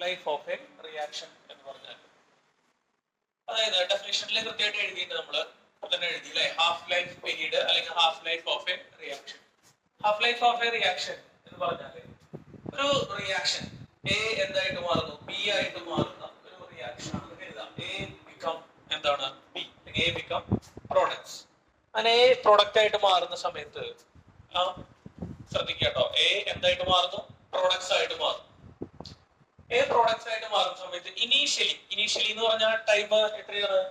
Life of a reaction എന്ന് പറഞ്ഞാൽ അതായത് ഡെഫിനിഷനിൽ കൃത്യമായിട്ട് എഴുതിയിട്ട് നമ്മള് തന്നെ എഴുതി അല്ലെ, ഹാഫ് ലൈഫ് പീരീഡ് അല്ലെങ്കിൽ half life of a reaction. Half life of a reaction എന്ന് പറഞ്ഞാല് ഒരു റിയാക്ഷൻ എ എന്തായിട്ട് മാറുന്നു, ബി ആയിട്ട് മാറുന്ന ഒരു റിയാക്ഷൻ ആണ് എഴുതാം. എ ബിക്കം എന്താണ് ബി, എ ബിക്കം പ്രോഡക്ട്സ്. അങ്ങനെ എ പ്രോഡക്റ്റ് ആയിട്ട് മാറുന്ന സമയത്ത് ശ്രദ്ധിക്കുക കേട്ടോ, എ എന്തായിട്ട് മാറുന്നു, പ്രോഡക്ട്സ് ആയിട്ട് മാറും. എ പ്രോഡക്ട്സ് ആയിട്ട് മാറുന്ന സമയത്ത് ഇനീഷ്യലി എന്ന് പറഞ്ഞാൽ ടൈം എത്രയാണ്,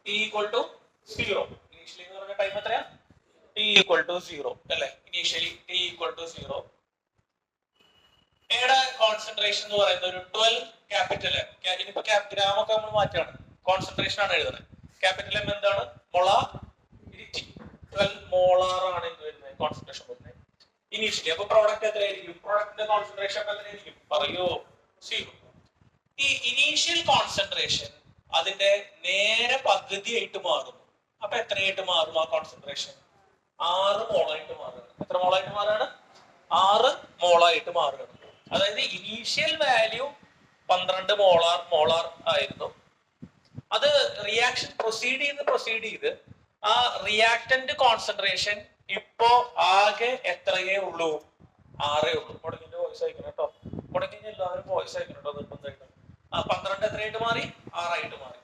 ടി ഈക്വൽ ടു 0. ഇനീഷ്യലി എന്ന് പറഞ്ഞ ടൈം എത്രയാ, ടി ഈക്വൽ ടു 0 അല്ലെ. Initially T equal to 0. എയുടെ കോൺസെൻട്രേഷൻ എന്ന് പറയുന്നത് ഒരു 12 ക്യാപിറ്റൽ എം. ഇനിയിപ്പോ ഗ്രാം ഒക്കെ നമ്മൾ മാറ്റാണ്, കോൺസെൻട്രേഷൻ ആണ് എഴുതുന്നത്. ക്യാപിറ്റൽ എം എന്താണ്, മൊളാരിറ്റി. 12 മോളാർ ആണ് എന്ത് വരുന്നത്, കോൺസെൻട്രേഷൻ വരുന്നത് ഇനീഷ്യലി. അപ്പൊ പ്രോഡക്റ്റ് എത്രയായിരിക്കും, പ്രോഡക്റ്റിന്റെ കോൺസെൻട്രേഷൻ എത്രയായിരിക്കും പറയോ, 0. ഈ ഇനീഷ്യൽ കോൺസെൻട്രേഷൻ അതിന്റെ നേരെ പകുതിയായിട്ട് മാറുന്നു. അപ്പൊ എത്രയായിട്ട് മാറും ആ കോൺസെൻട്രേഷൻ, 6 മോളായിട്ട് മാറുകയാണ്. എത്ര മോളായിട്ട് മാറുകയാണ്, 6 മോളായിട്ട് മാറുകയാണ്. അതായത് ഇനീഷ്യൽ വാല്യൂ 12 മോളാർ ആയിരുന്നു. അത് റിയാക്ഷൻ പ്രൊസീഡ് ചെയ്ത് ആ റിയാക്ടന്റ് കോൺസെൻട്രേഷൻ ഇപ്പോ ആകെ എത്രയേ ഉള്ളൂ, 6 ഉള്ളൂ. മുടങ്ങിന്റെ വോയിസ് അയക്കണം കേട്ടോ, മുടങ്ങി എല്ലാവരും വോയിസ് അയക്കണം കേട്ടോ നിർബന്ധമായിട്ട്. 12 എത്രയായിട്ട് മാറി, 6 ആയിട്ട് മാറി.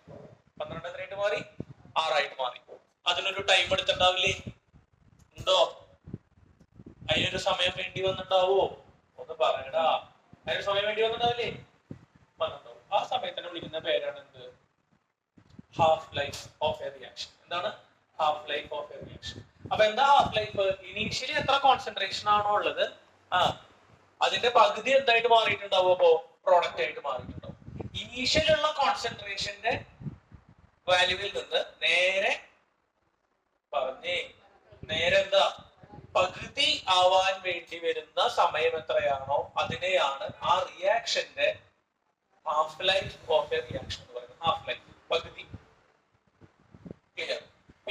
12 എത്രയായിട്ട് മാറി, 6 ആയിട്ട് മാറി. അതിനൊരു ടൈം എടുത്തിട്ടുണ്ടാവില്ലേ, ഉണ്ടോ, അതിനൊരു സമയം വേണ്ടി വന്നിട്ടുണ്ടാവോ, ഒന്ന് പറയടാ. അതിനൊരു സമയം വേണ്ടി വന്നിട്ടുണ്ടാവില്ലേ, വന്നിട്ടുണ്ടാവും. ആ സമയത്തിനെ വിളിക്കുന്ന പേരാണ് എന്ത്, half life of a reaction. എന്താണ് half life of a reaction. അപ്പൊ എന്താ ഹാഫ് ലൈഫ്, ഇനീഷ്യലി എത്ര കോൺസെൻട്രേഷൻ ആണോ ഉള്ളത് അതിന്റെ പകുതി എന്തായിട്ട് മാറിയിട്ടുണ്ടാവും, അപ്പോ പ്രോഡക്റ്റ് ആയിട്ട് മാറിയിട്ടുണ്ടാവും. ഇനീഷ്യൽ ഉള്ള കോൺസെൻട്രേഷന്റെ വാല്യൂവിൽ നിന്ന് നേരെ എന്താ പകുതി ആവാൻ വേണ്ടി വരുന്ന സമയം എത്രയാണോ അതിനെയാണ് ആ റിയാക്ഷന്റെ half life of a reaction എന്ന് പറയുന്നത്. ഹാഫ് ലൈഫ് പകുതി. ക്ലിയർ.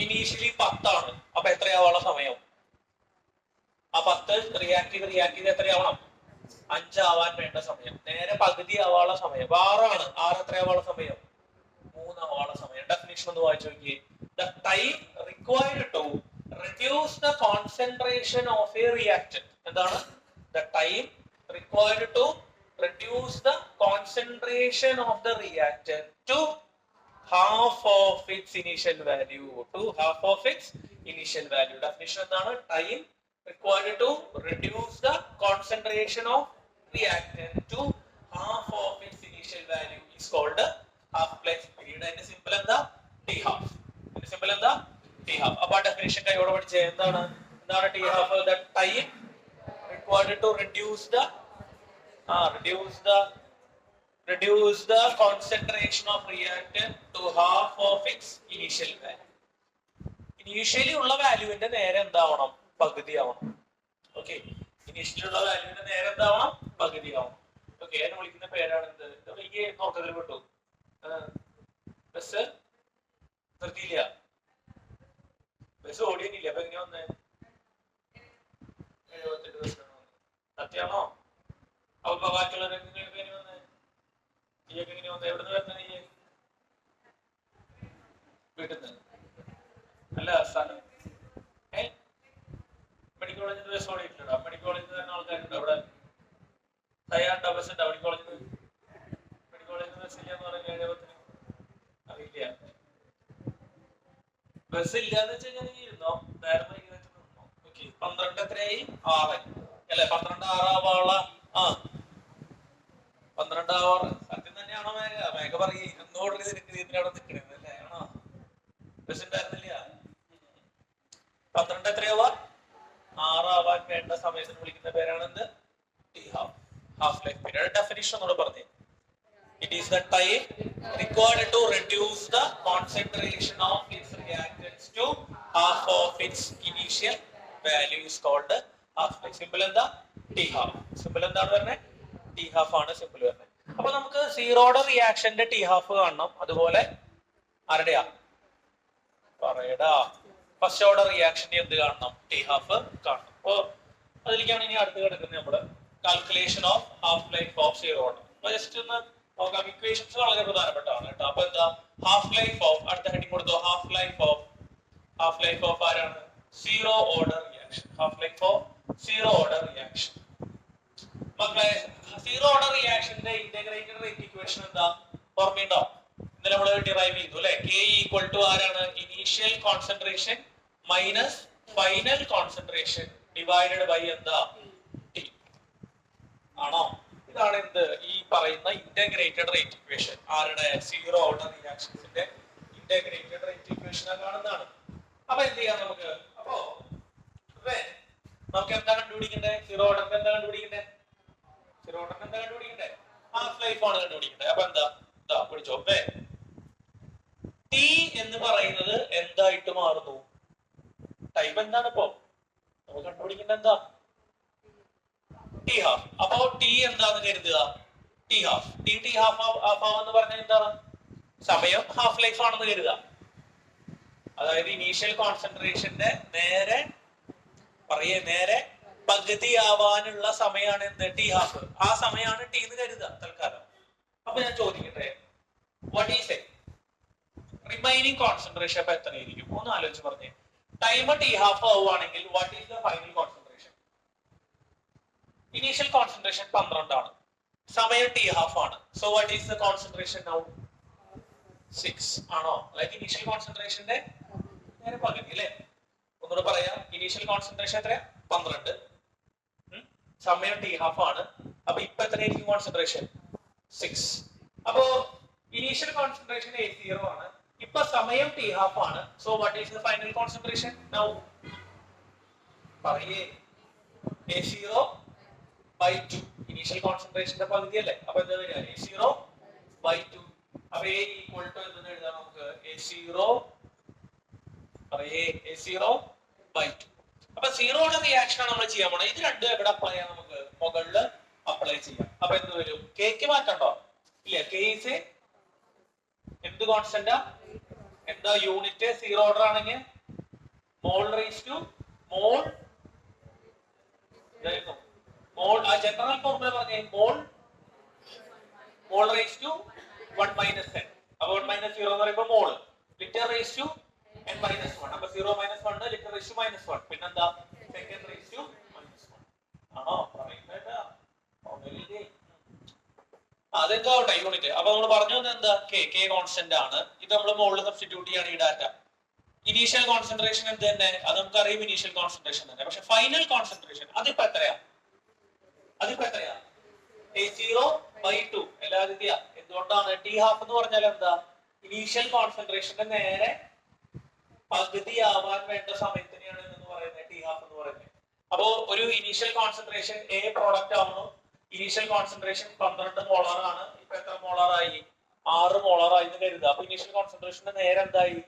ഇനീഷ്യലി 10 ആണ്, അപ്പൊ എത്രയാവാനുള്ള സമയം, ആ 10 റിയാക്ട് ചെയ്ത് എത്രയാവണം, 5 ആവാൻ വേണ്ട സമയം. നേരെ പകുതി ആവാനുള്ള സമയം 6 ആണ്. 6 എത്രയാവാനുള്ള സമയം, 3 ആവാനുള്ള സമയം. ഡെഫിനിഷൻ ഒന്ന് വായിച്ചു നോക്കിയേ. The time required to reduce the concentration of a reactant. എന്താണ്, the time required to reduce the concentration of the reactant to half of its initial value. Definition എന്താണ്, time required to reduce the concentration of reactant to half of its initial value is called half life period. അതിന്റെ simple എന്താ, T half. ഇതിന്റെ simple എന്താ, T half. അപ്പൊ ആ definition കൈയോടെ പഠിച്ചേ. എന്താണ് T half, the time required to reduce the concentration of reactant to half of its initial value. Initially ഉള്ള വാല്യൂവിന്റെ നേരെ എന്താവണം, പകുതി ആവണം. ഓക്കെ, ഇനീഷ്യലി ഉള്ള വാല്യൂവിന്റെ നേരെ എന്താവണം, പകുതി ആവണം. ഓക്കെ, അതിനെ വിളിക്കുന്ന പേരാണ് എന്ത്, വലിയ നോക്കത്തിൽ പെട്ടു. ബസ് നിർത്തിയില്ല, ബസ് ഓടിയൊന്നില്ല. അപ്പൊ എങ്ങനെ വന്നേ, 78 ബസ്സാണ് വന്നത്. സത്യാണോ? അപ്പൊ ബാക്കിയുള്ളവരൊക്കെ എങ്ങനെ വന്നേ, നീയൊക്കെ എങ്ങനെ വന്നേ, എവിടെ നിന്ന് വരുന്ന നീ, വീട്ടിൽ നിന്ന് അല്ല, സ്ഥലം മെഡിക്കൽ കോളേജിൽ ബസ് ഓടിയിട്ടില്ല. മെഡിക്കൽ കോളേജിൽ തന്നെ ആൾക്കാരുണ്ട് അവിടെ, തയ്യാറുണ്ടോ ബസ് ഉണ്ടോ മെഡിക്കൽ കോളേജിൽ ബസ് ഇല്ലാന്ന് പറഞ്ഞാൽ 70 അറിയില്ല. ബസ് ഇല്ലാന്ന് വെച്ച് കഴിഞ്ഞാൽ ഇരുന്നോ, നേരം വൈകുന്നേരം നിന്നോ. ഓക്കെ, 12 എത്രയായി, 6 അല്ലെ, 12 6 ആവാനുള്ള 12 ആവാറ്. സത്യം തന്നെയാണോ മേഘ പറയും, ഇരുന്നോട് ഇതിനവിടെ നിൽക്കണത് അല്ലേ, ആണോ? ബസ് ഉണ്ടായിരുന്നില്ല. 12 എത്രയാവാ, 6 ആവാൻ വേണ്ട സമയത്തിന് വിളിക്കുന്ന പേരാണ് എന്ത്, T half, half life period. Definition എന്നോട് പറഞ്ഞു, it is the time required to reduce the concentration of its reactants to half of its initial value is called half life. Simple എന്താ, ടി ഹാഫ്. സിമ്പിൾ എന്താണ് പറഞ്ഞത്, T half ആണ് simple പറഞ്ഞത്. അപ്പൊ നമുക്ക് സീറോയുടെ റിയാക്ഷന്റെ T half കാണണം, അതുപോലെ ആരുടെയാ പറയടാ ഫസ്റ്റ് ഓർഡർ റിയാക്ഷന്റെ എന്ത് കാണണം, ടി ഹാഫ് കാണണം. അപ്പൊ അതിലേക്കാണ് ഇനി അടുത്ത് കിടക്കുന്നത് നമ്മള് calculation of half life of zero order. Just ഒന്ന് നോക്കാം. ഇക്വേഷൻസ് വളരെ പ്രധാനപ്പെട്ടതാണ് കേട്ടോ. അപ്പൊ എന്താ ഹാഫ് ലൈഫ് ഓഫ്, അടുത്ത ഹെഡിങ് കൊടുത്തോ, ഹാഫ് ലൈഫ് ഓഫ് ആരാണ്? Zero order reaction. Half life of zero order reaction. മക്കളെ സീറോ ഓർഡർ റിയാക്ഷന്റെ ഇന്റഗ്രേറ്റഡ് റേറ്റ് ഇക്വേഷൻ എന്താ ഓർമ്മയുണ്ടോ? ഇന്നലെ നമ്മൾ ഡിറൈവ് ചെയ്തു അല്ലെ. K ഈക്വൽ ടു ആരാണ്? Initial concentration minus final concentration divided by എന്താ? T ആണോ? ഇതാണ് എന്ത് ഈ പറയുന്ന ഇന്റഗ്രേറ്റഡ് റേറ്റ് ഇക്വേഷൻ. ആരുടെ? സീറോ ഓർഡർ റിയാക്ഷൻസിന്റെ ഇന്റഗ്രേറ്റഡ് റേറ്റ് ഇക്വേഷൻ കാണുന്നതാണ്. അപ്പൊ എന്ത് ചെയ്യാം നമുക്ക്? അപ്പോ നമുക്ക് എന്താ കണ്ടുപിടിക്കണ്ടേ? സീറോ ഓർഡറിന് എന്താ കണ്ടുപിടിക്കണ്ടേ? സീറോ ഓർഡറിന് എന്താ കണ്ടുപിടിക്കണ്ടേ? ഹാഫ് ലൈഫ് ആണ് കണ്ടുപിടിക്കണ്ടേ. അപ്പൊ എന്താ പിടിച്ചോ. ടി എന്ന് പറയുന്നത് എന്തായിട്ട് മാറുന്നു? ടൈം എന്താണ് ഇപ്പോ നമുക്ക് കണ്ടുപിടിക്കേണ്ടത്? എന്താ? T half. അപ്പോ ടി എന്താന്ന് കരുതുക? T half. ടി ഹാഫ് എന്ന് പറഞ്ഞാൽ എന്താണ്? സമയം ഹാഫ് ലൈഫ് ആണെന്ന് കരുതുക. അതായത് ഇനീഷ്യൽ കോൺസെൻട്രേഷന്റെ നേരെ പകുതി ആവാനുള്ള സമയമാണ് എന്ത്? T half. ആ സമയമാണ് ടി എന്ന് കരുതുക തൽക്കാലം. അപ്പൊ ഞാൻ ചോദിക്കട്ടെ, വാട്ട് ഈസ് റിമൈനിങ് കോൺസെൻട്രേഷൻ അപ്പൊ എത്രയായിരിക്കും? ഒന്ന് ആലോചിച്ച് പറഞ്ഞേ. ടൈം ടി ഹാഫ് ആവുകയാണെങ്കിൽ what is the final concentration? Initial concentration 12 ആണ്, സമയം ടി ഹാഫ് ആണ്. So what is the concentration now? 6 ആണോ? ലൈക്ക് ഇനീഷ്യൽ കോൺസെൻട്രേഷന്റെ നേരെ പകുതി അല്ലേ? ഒന്നുകൂടെ പറയാം. ഇനീഷ്യൽ കോൺസെൻട്രേഷൻ എത്ര? 12. സമയം ടി ഹാഫ് ആണ്. അപ്പൊ ഇപ്പൊ എത്രയായിരിക്കും കോൺസെൻട്രേഷൻ? 6. അപ്പോ ഇനീഷ്യൽ കോൺസെൻട്രേഷൻ A0 ആണ്, ഇപ്പൊ സമയം ടി ഹാഫ് ആണ്. So what is the final concentration now? പറയേ. A0/2. ഇനീഷ്യൽ കോൺസെൻട്രേഷന്റെ പകുതി അല്ലേ? അപ്പൊ എന്താ വരിക? A0/2. അപ്പൊ A ഈക്വൽ ടു എന്തെന്ന് എഴുതാം നമുക്ക്? A0/2. അപ്പൊ സീറോ ഓർഡർ റിയാക്ഷൻ ആണ് നമ്മൾ ചെയ്യാൻ പോണത്. ഇത് രണ്ടും എവിടെ അപ്ലൈ ചെയ്യാം? നമുക്ക് മുകളില് അപ്ലൈ ചെയ്യാം. അപ്പൊ എന്ത് വരും? കെക്ക് മാറ്റണ്ടോ? ഇല്ല. K ഈസ് എന്ത് കോൺസ്റ്റന്റാ? എന്താ യൂണിറ്റ്? സീറോ ഓർഡർ ആണെങ്കിൽ മോൾ റേസ് ടു മോൾ. ആ ജനറൽ ഫോർമുല പറഞ്ഞേ. Mole raise to 1 minus 10. അപ്പൊ 1 മൈനസ് 0 എന്ന് പറയുമ്പോൾ മോൾ. Litre raise to n-1. അപ്പൊ 0 - 1 ലിറ്റർ റേസ് ടു -1. പിന്നെന്താ? സെക്കൻഡ് റേസ് ടു -1 ആണോ? അതെന്താ യൂണിറ്റ്. അപ്പൊ നമ്മൾ പറഞ്ഞു എന്താ? കെ കോൺസ്റ്റന്റ് ആണ്. ഇത് നമ്മൾ മുകളിൽ സബ്സ്റ്റിറ്റ്യൂട്ട് ചെയ്യാണ് ഈ ഡാറ്റ. ഇനീഷ്യൽ കോൺസെൻട്രേഷൻ എന്ത് തന്നെ? അത് നമുക്കറിയാം, ഇനീഷ്യൽ കോൺസെൻട്രേഷൻ തന്നെ. പക്ഷെ ഫൈനൽ കോൺസെൻട്രേഷൻ അതിപ്പോ എത്രയാ? A0/2. എല്ലാവരും എന്തുകൊണ്ടാണ്? ടി ഹാഫ് എന്ന് പറഞ്ഞാൽ എന്താ? ഇനീഷ്യൽ കോൺസെൻട്രേഷന്റെ നേരെ പകുതി ആവാൻ വേണ്ട സമയത്തിനെയാണ് എന്ന് പറയുന്നത് ടി ഹാഫ് എന്ന് പറയുന്നത്. അപ്പോ ഒരു ഇനീഷ്യൽ കോൺസെൻട്രേഷൻ A പ്രോഡക്റ്റ് ആവുന്നു. ഇനീഷ്യൽ കോൺസെൻട്രേഷൻ 12 മോളാർ ആണ്. ഇപ്പൊ എത്ര മോളാറായി? 6 മോളാറായി എന്ന് കരുതുക. അപ്പൊ ഇനീഷ്യൽ കോൺസെൻട്രേഷന്റെ നേരെ എന്തായി?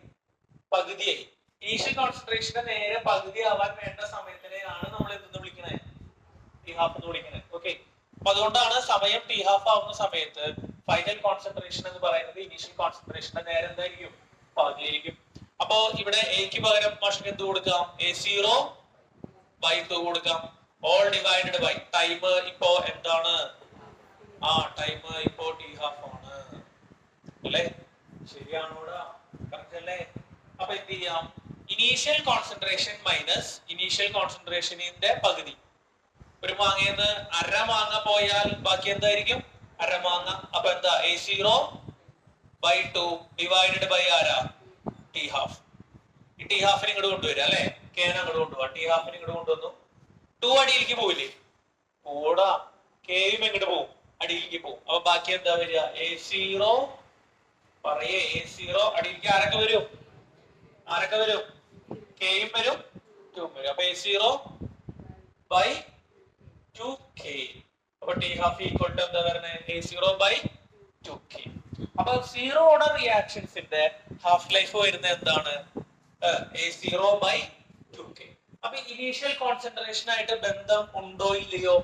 പകുതിയായി. ഇനീഷ്യൽ കോൺസെൻട്രേഷന്റെ നേരെ പകുതി ആവാൻ വേണ്ട സമയത്തിനെയാണ് നമ്മൾ എന്തെന്ന് വിളിക്കുന്നത്? ടി ഹാഫ് എന്ന് വിളിക്കുന്നത്. ഓക്കെ. അപ്പൊ അതുകൊണ്ടാണ് സമയം ടി ഹാഫ് ആവുന്ന സമയത്ത് ഫൈനൽ കോൺസെൻട്രേഷൻ എന്ന് പറയുന്നത് ഇനീഷ്യൽ കോൺസെൻട്രേഷന്റെ നേരെ എന്തായിരിക്കും? പകുതിയായിരിക്കും. അപ്പോ ഇവിടെ എക്ക് പകരം മാഷിന് എന്ത് കൊടുക്കാം? A0/2 കൊടുക്കാം. Whole divided by time. ഇപ്പോ എന്താണ്? ടൈം ഇപ്പോ ടി ഹാഫ് ആണ് അല്ലേ? ശരിയാണോടാ? കറക്റ്റ് അല്ലേ? അപ്പൊ എന്ത് ചെയ്യാം? ഇനീഷ്യൽ കോൺസെൻട്രേഷൻ മൈനസ് ഇനീഷ്യൽ കോൺസെൻട്രേഷനിന്റെ പകുതി. ഒരു മാങ്ങയെന്ന് അര മാങ്ങ പോയാൽ ബാക്കി എന്തായിരിക്കും? അര മാങ്ങ. അപ്പൊ എന്താ? A0/2 ഡിവൈഡഡ് ബൈ ആരാ? T half. ഈ ടി ഹാഫിന് ഇങ്ങോട്ട് കൊണ്ടുവരിക അല്ലെ? കേന അങ്ങോട്ട് കൊണ്ടുപോവാ. ടി ഹാഫിന് ഇങ്ങോട്ട് കൊണ്ടുവന്നു. 2 അടിയിലേക്ക് പോവില്ലേ? ഓടാ. കെയും എങ്ങോട്ട് പോകും? അടിയിലേക്ക് പോകും. അപ്പൊ ബാക്കി എന്താ വരിക? A0 അടിയിലേക്ക് ആരൊക്കെ വരും? കെയും വരും, 2 വരും. അപ്പൊ A0/2K. അപ്പൊ ടി ഹാഫ് ഈക്വൽ ടു എന്താ വരുന്നത്? A0/2K. അപ്പൊ സീറോ ഓർഡർ റിയാക്ഷൻസിന്റെ ഹാഫ് ലൈഫ് വരുന്നത് എന്താണ്? A0/2K. അപ്പൊ ഇനീഷ്യൽ കോൺസെൻട്രേഷൻ ആയിട്ട് ബന്ധം ഉണ്ടോ ഇല്ലയോ?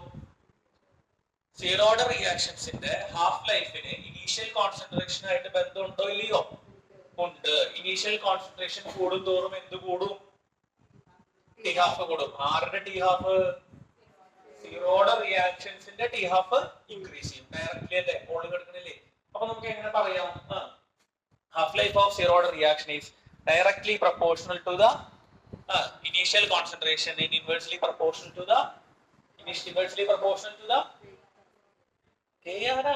സീറോ ഓർഡർ റിയാക്ഷൻസിന്റെ ഹാഫ് ലൈഫിന് ഇനീഷ്യൽ കോൺസെൻട്രേഷൻ ആയിട്ട് ബന്ധം ഉണ്ടോ ഇല്ലയോ? ഉണ്ട്. ഇനീഷ്യൽ കോൺസെൻട്രേഷൻ കൂടുന്തോറും എന്ത് കൂടും? ടി ഹാഫ് കൂടും. ആരുടെ ടി ഹാഫ്? സീറോ ഓർഡർ റിയാക്ഷൻസിന്റെ ടി ഹാഫ് ഇൻക്രീസ് ചെയ്യും ഡയറക്ട്ലി അല്ലേ മോളിൽ കിടക്കണില്ലേ. അപ്പൊ നമുക്ക് എങ്ങനെ പറയാം half life of zero order reaction is directly proportional to the initial concentration and inversely proportional to the K ആരാ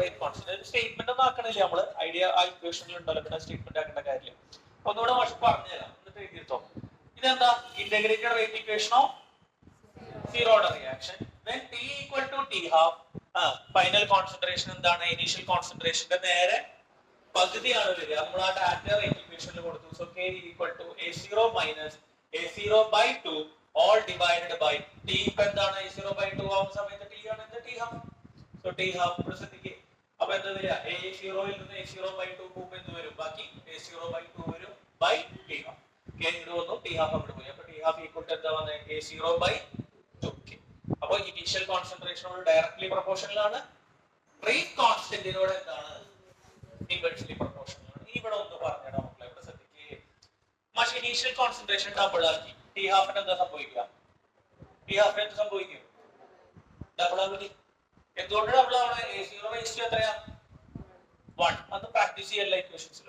റേറ്റ് കോൺസ്റ്റന്റ് സ്റ്റേറ്റ്മെന്റ് ഒന്നും ആക്കണില്ല നമ്മള് ഐഡിയ ആ ഇക്വേഷനിൽ ഉണ്ടല്ലോ പിന്നെ സ്റ്റേറ്റ്മെന്റ് ആക്കേണ്ട കാര്യമില്ല. ഒന്നുകൂടെ മാഷ് പറഞ്ഞുതരാം എന്നിട്ട് എഴുതിയെടുത്തോ. ഇതെന്താ integrated rate equation of zero order reaction when T equal to T half final concentration എന്താണ് ഇനീഷ്യൽ കോൺസെൻട്രേഷന്റെ നേരെ പകുതിയാണ് വരിക. നമ്മൾ ആ ഡാറ്റ റേറ്റ് ഇക്വേഷനിൽ കൊടുത്തു. So K equal to A0 minus A0 by 2 all divided by T. ഇപ്പൊ എന്താണ് A0 by 2 ആവുന്ന സമയത്ത് T ആണ് എന്ത് T half. So T half പ്രസക്തിക്ക് അപ്പൊ എന്താ വരിക A0 ൽ നിന്ന് A0 by 2 പോകുമ്പോൾ എന്ത് വരും ബാക്കി A0 by 2 വരും by T half. K ഇങ്ങോട്ട് വന്നു T half അങ്ങോട്ട് പോയി. അപ്പൊ T half equal to എന്താ വന്നത് A0 by 2K. അപ്പൊ ഇനീഷ്യൽ കോൺസെൻട്രേഷനോട് ഡയറക്ട്ലി പ്രൊപ്പോർഷണൽ ആണ്. റേറ്റ് കോൺസ്റ്റന്റിനോട് എന്താണ് ഇൻവേഴ്സ്ലി പ്രൊപ്പോർഷണൽ ആണ്. ഇവിടെ ഒന്ന് പറഞ്ഞിടാം മക്കളെ ഇവിടെ ശ്രദ്ധിക്കുക. മാഷ് ഇനീഷ്യൽ കോൺസെൻട്രേഷൻ ഡബിൾ ആക്കി ടി ഹാഫിന് എന്താ സംഭവിക്കുക ടി ഹാഫിന് എന്ത് സംഭവിക്കും ഡബിൾ ആവില്ലേ. എന്തുകൊണ്ട് ഡബിൾ ആവണേ A0 റേസ്റ്റ് എത്രയാ 1. അത് പ്രാക്ടീസ് ചെയ്യല്ല ഇക്വേഷൻസിൽ.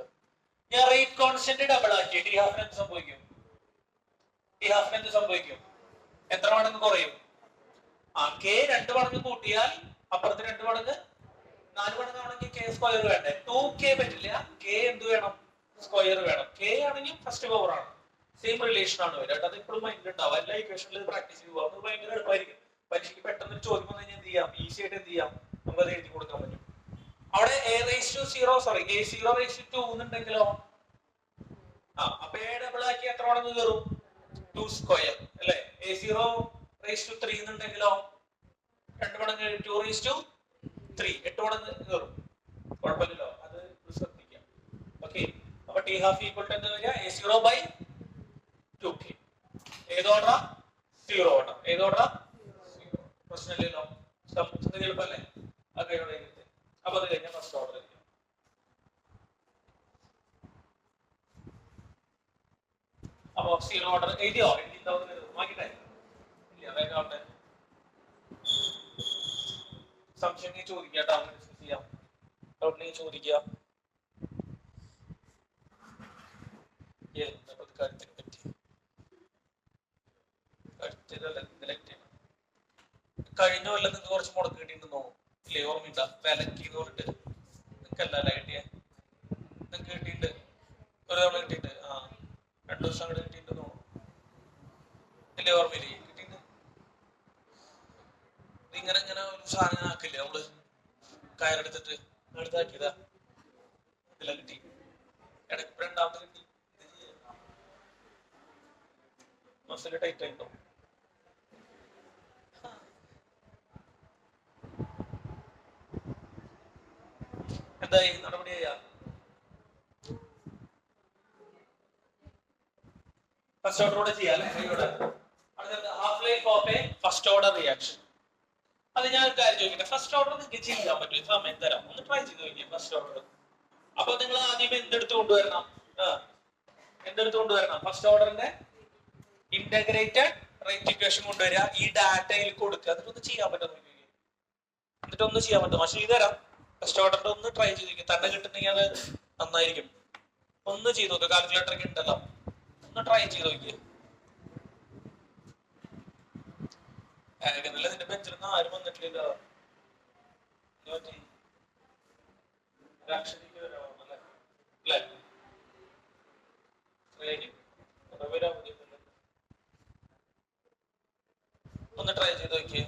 ഞാൻ റേറ്റ് കോൺസ്റ്റന്റ് ഡബിൾ ആക്കി ടി ഹാഫിന് എന്ത് സംഭവിക്കും എത്ര മടങ്ങ് കുറയും K 2 മടങ്ങ് കൂട്ടിയാൽ അപ്പുറത്ത് 2 മടങ്ങ് 4 മടങ്ങ് ആണെങ്കിൽ K സ്ക്വയർ വേണ്ടേ. 2K പറ്റില്ല. K എന്ത് വേണം സ്ക്വയർ വേണം. K ആണെങ്കിൽ ഫസ്റ്റ് പവർ ആണ്. സെയിം റിലേഷൻ ആണ് വരിക. അത് ഇപ്പോഴും മൈൻഡിൽ ഉണ്ടാവും. എല്ലാ ഇക്വേഷനിലും പ്രാക്ടീസ് ചെയ്യുക. അത് ഭയങ്കര എളുപ്പമായിരിക്കും. പരീക്ഷയ്ക്ക് പെട്ടെന്ന് ഒരു ചോദ്യം വന്നു കഴിഞ്ഞാൽ എന്ത് ചെയ്യാം ഈസി ആയിട്ട് എന്ത് ചെയ്യാം നമുക്ക് അത് എഴുതി കൊടുക്കാൻ പറ്റും. അവിടെ A0 raised to 2 എന്നുണ്ടെങ്കിലോ അപ്പൊ A ഡബിൾ ആക്കി എത്ര മടങ്ങ് കയറും 2 സ്ക്വയർ അല്ലെ. A0 raised to 3 എന്നുണ്ടെങ്കിലോ 2 മടങ്ങ് 2 raised to 3 8 മടങ്ങ് കയറും. കുഴപ്പമില്ലല്ലോ അത് ശ്രദ്ധിക്കാം. ഓക്കെ അപ്പൊ T half equal to എന്താ വരിക A0 by 2K. ഏത് ഓർഡറാ സീറോ ഓർഡർ. ഏത് ഓർഡറാ പ്രശ്നമില്ലല്ലോ. സംബന്ധിച്ചത് എളുപ്പമല്ലേ അത് ഇവിടെ അപ്പൊ അത് കഴിഞ്ഞാൽ ഫസ്റ്റ് ഓർഡർ ആയിരിക്കും. അപ്പൊ സീറോ ഓർഡർ എഴുതിയോ മാറ്റിട്ടെ ഇല്ല വേഗം സംശയം ചോദിക്കാട്ടോ ഡിസ്കസ് ചെയ്യാം. ഡൗട്ട് ചോദിക്കുക. കാര്യത്തിനെ പറ്റി കഴിഞ്ഞ കൊല്ലം നിങ്ങൾക്ക് കുറച്ച് മുടക്ക് കിട്ടിയിട്ടുണ്ടോ ഇല്ലേ ഓർമ്മയുണ്ട വിലക്കിന്ന് പറഞ്ഞിട്ട് നിങ്ങൾക്കല്ല കിട്ടിയ നിങ്ങൾക്ക് കിട്ടിയിട്ടുണ്ട് ഒരു തവണ കിട്ടിയിട്ട് 2 ദിവസം അങ്ങോട്ട് കിട്ടിയിട്ടുണ്ടെന്ന് തോന്നുന്നു ഇല്ലേ ഓർമ്മയില്ലേ കിട്ടിയിട്ടുണ്ട്. ഇങ്ങനെ ഇങ്ങനെ ഒരു സാധനം ആക്കില്ലേ നമ്മള് കയറെടുത്തിട്ട് അടുത്താക്കിയതാ ഇതില കിട്ടി ഇടയ്ക്ക് രണ്ടാമത് കിട്ടി മസിൽ ടൈറ്റ് ആയിട്ടോ എന്തായി നടപടിയാ ഫസ്റ്റ് ഓർഡർ ചെയ്യാം അല്ലേ. Half life of A first order reaction. അത് ഞാൻ ഒരു കാര്യം ചോദിക്കട്ടെ ഫസ്റ്റ് ഓർഡർ നിങ്ങൾക്ക് ചെയ്യാൻ പറ്റും സമയം തരാം ഒന്ന് ട്രൈ ചെയ്ത് നോക്കിയാൽ ഫസ്റ്റ് ഓർഡർ. അപ്പൊ നിങ്ങൾ ആദ്യം എന്തെടുത്ത് കൊണ്ടുവരണം ഫസ്റ്റ് ഓർഡറിന്റെ ഇന്റഗ്രേറ്റഡ് റേറ്റ് ഇക്വേഷൻ കൊണ്ടുവരിക ഈ ഡാറ്റയിൽ കൊടുക്കുക എന്നിട്ടൊന്ന് ചെയ്യാൻ പറ്റും എന്നിട്ടൊന്ന് ചെയ്യാൻ പറ്റും പക്ഷെ ചെയ്തുതരാം. ഫസ്റ്റ് ഓർഡറിന്റെ ഒന്ന് ട്രൈ ചെയ്ത് തന്നെ കിട്ടുന്നെങ്കിൽ അത് നന്നായിരിക്കും. ഒന്ന് ചെയ്ത് നോക്കുക കാൽക്കുലേറ്റർ ഒക്കെ ഉണ്ടല്ലോ ഒന്ന് ട്രൈ ചെയ്ത് നോക്കിയേ. നിന്റെ ബെഞ്ചിലൊന്നും ആരും വന്നിട്ടില്ലല്ലോ ഒന്ന് ട്രൈ ചെയ്ത് നോക്കിയേ.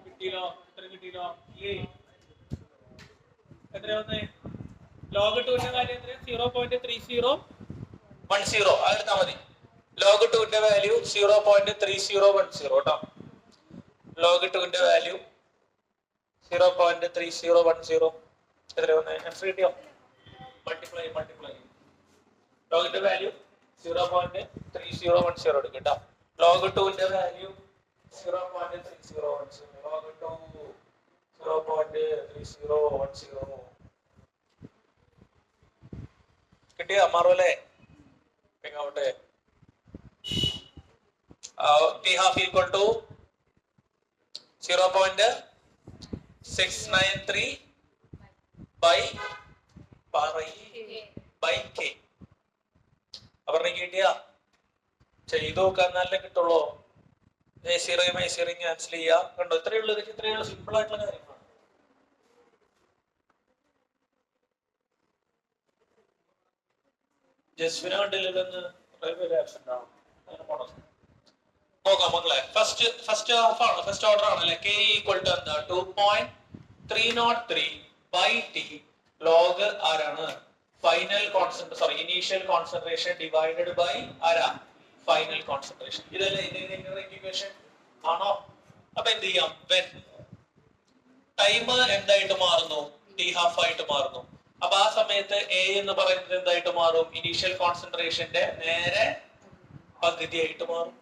കിട്ടിയല്ലോ, എത്ര കിട്ടിയല്ലോ? എത്ര വന്നേ? ലോഗ് 2ന്റെ വാല്യൂ എത്ര? 0.3010 അതെടുത്താൽ മതി. ലോഗ് 2ന്റെ വാല്യൂ 0.3010 കേട്ടോ. ലോഗ് 2ന്റെ വാല്യൂ 0.3010. എത്ര വന്നേ? ആൻസർ കിട്ടിയോ? മൾട്ടിപ്ലൈ ലോഗിന്റെ വാല്യൂ 0.3010 എടുക്കും കേട്ടോ. ലോഗ് 2ന്റെ വാല്യൂ 0.3010. ലോഗ് 2 0.3010 കിട്ടിയോ? മാറുമല്ലേ? ആവട്ടെ. t half equal to 0.693 by k. അവരുടെ കിട്ടിയ ചെയ്തു നോക്കാൻ നല്ല കിട്ടുള്ളൂ. A0യും A0യും ക്യാൻസൽ ചെയ്യാം. കണ്ടോ? ഇത്രയേ ഉള്ളൂ. സിമ്പിൾ ആയിട്ടുള്ള കാര്യങ്ങളാണ്. ജസ്വിനെ കണ്ടില്ലെന്ന് നോക്കാം മക്കളെ. ഫസ്റ്റ് ഹാഫ് ആണ്, ഫസ്റ്റ് ഓർഡർ ആണ് അല്ലെ. k ഈക്വൽ ടു എന്താ? 2.303 by t ലോഗ് ആരാണ്? Final concentration, initial concentration divided by ആരാ? Final concentration. ഇതല്ലേ ഇതിന്റെ ഇക്വേഷൻ ആണോ? അപ്പൊ എന്ത് ചെയ്യാം? വെൻ ടൈം എന്തായിട്ട് മാറുന്നു? t half ആയിട്ട് മാറുന്നു. അപ്പൊ ആ സമയത്ത് a എന്ന് പറയുന്നത് എന്തായിട്ട് മാറും? ഇനീഷ്യൽ കോൺസെൻട്രേഷന്റെ നേരെ പകുതിയായിട്ട് മാറും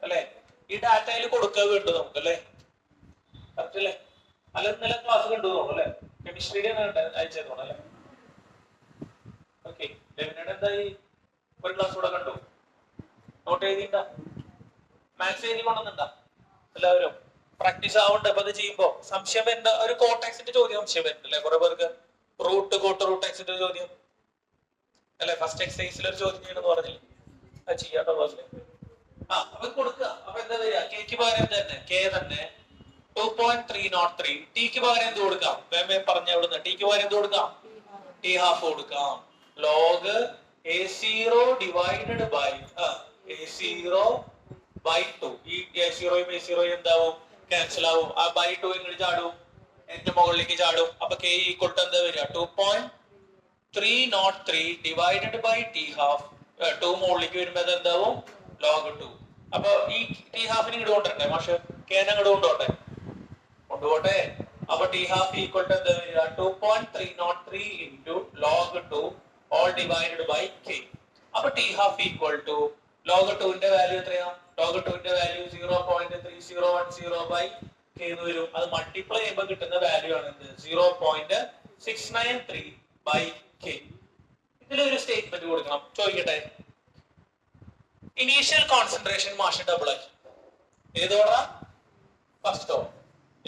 അല്ലെ? ഈ ഡാറ്റയിൽ കൊടുക്കുക വേണ്ടു നമുക്ക് അല്ലെ? കറക്റ്റ് അല്ലേ? അല്ല ഇന്നലെ ക്ലാസ് കണ്ടു തോന്നുന്നു അല്ലെ? കെമിസ്ട്രിയുടെ അയച്ചു തോന്നുന്നു അല്ലെ? ഓക്കെ. ലെവനയുടെ എന്തായി? ഒരു ക്ലാസ് കൂടെ കണ്ടു. നോട്ട് എഴുതിണ്ടാ? മാത്സ് എഴുതി കൊണ്ടുവന്നിണ്ടാ? എല്ലാവരും പ്രാക്ടീസ് ആവണ്ടേ? അപ്പൊ അത് ചെയ്യുമ്പോ സംശയം എന്താ? ഒരു കോട്ടാക്സിന്റെ ചോദ്യം സംശയം വരുന്നില്ലേ കുറെ പേർക്ക്? റൂട്ട് എക്സിന്റെ ചോദ്യം അല്ലെ? ഫസ്റ്റ് എക്സസൈസിൽ ഒരു ചോദ്യം ചെയ്യണമെന്ന് പറഞ്ഞില്ലേ? അത് ചെയ്യാത്ത ക്ലാസ്സിൽ അപ്പൊ കൊടുക്കുക. അപ്പൊ എന്താ വരിക? കെക്ക് പകരം തന്നെ കെ തന്നെ 2.303. ടിക്ക് പകരം എന്ത് കൊടുക്കാം? വേമേ പറഞ്ഞ അവിടുന്ന് ടിക്ക് പകരം എന്ത് കൊടുക്കാം? ടി ഹാഫ് കൊടുക്കാം. Log A0 divided by A0 by 2. ഈ A0യും A0യും എന്താവും? ക്യാൻസൽ ആവും. ആ ബൈ 2 ഇങ്ങോട്ട് ചാടും, എന്റെ മുകളിലേക്ക് ചാടും. അപ്പൊ k ഈക്വൽ ടു എന്താ വരിക? 2.303 ഡിവൈഡഡ് ബൈ ടി ഹാഫ്. 2 മുകളിലേക്ക് വരുമ്പോ എന്താവും? ലോഗ് 2. അപ്പൊ ഈ ടി ഹാഫിന് ഇങ്ങോട്ട് കൊണ്ടുവരണ്ടേ മാഷ്? കേനെ അങ്ങോട്ട് കൊണ്ടുപോട്ടെ. അപ്പൊ ടി ഹാഫ് ഈക്വൽ ടു എന്താ വരിക? 2.303 into log 2 all divided by k. അപ്പൊ T half equal to log 2ന്റെ വാല്യൂ എത്രയാ? ലോഗ് 2ന്റെ വാല്യൂ 0.3010 ബൈ k എന്ന് വരും. അത് മൾട്ടിപ്ലൈ ചെയ്യുമ്പോൾ കിട്ടുന്ന വാല്യൂ ആണ് എന്ത്? 0.693 ബൈ k. ഇതിലൊരു സ്റ്റേറ്റ്മെന്റ് കൊടുക്കണം. ചോദിക്കട്ടെ, ഇനീഷ്യൽ കോൺസെൻട്രേഷൻ മാഷ് ഡബിൾ ആക്കി. ഏതോടാ? First order.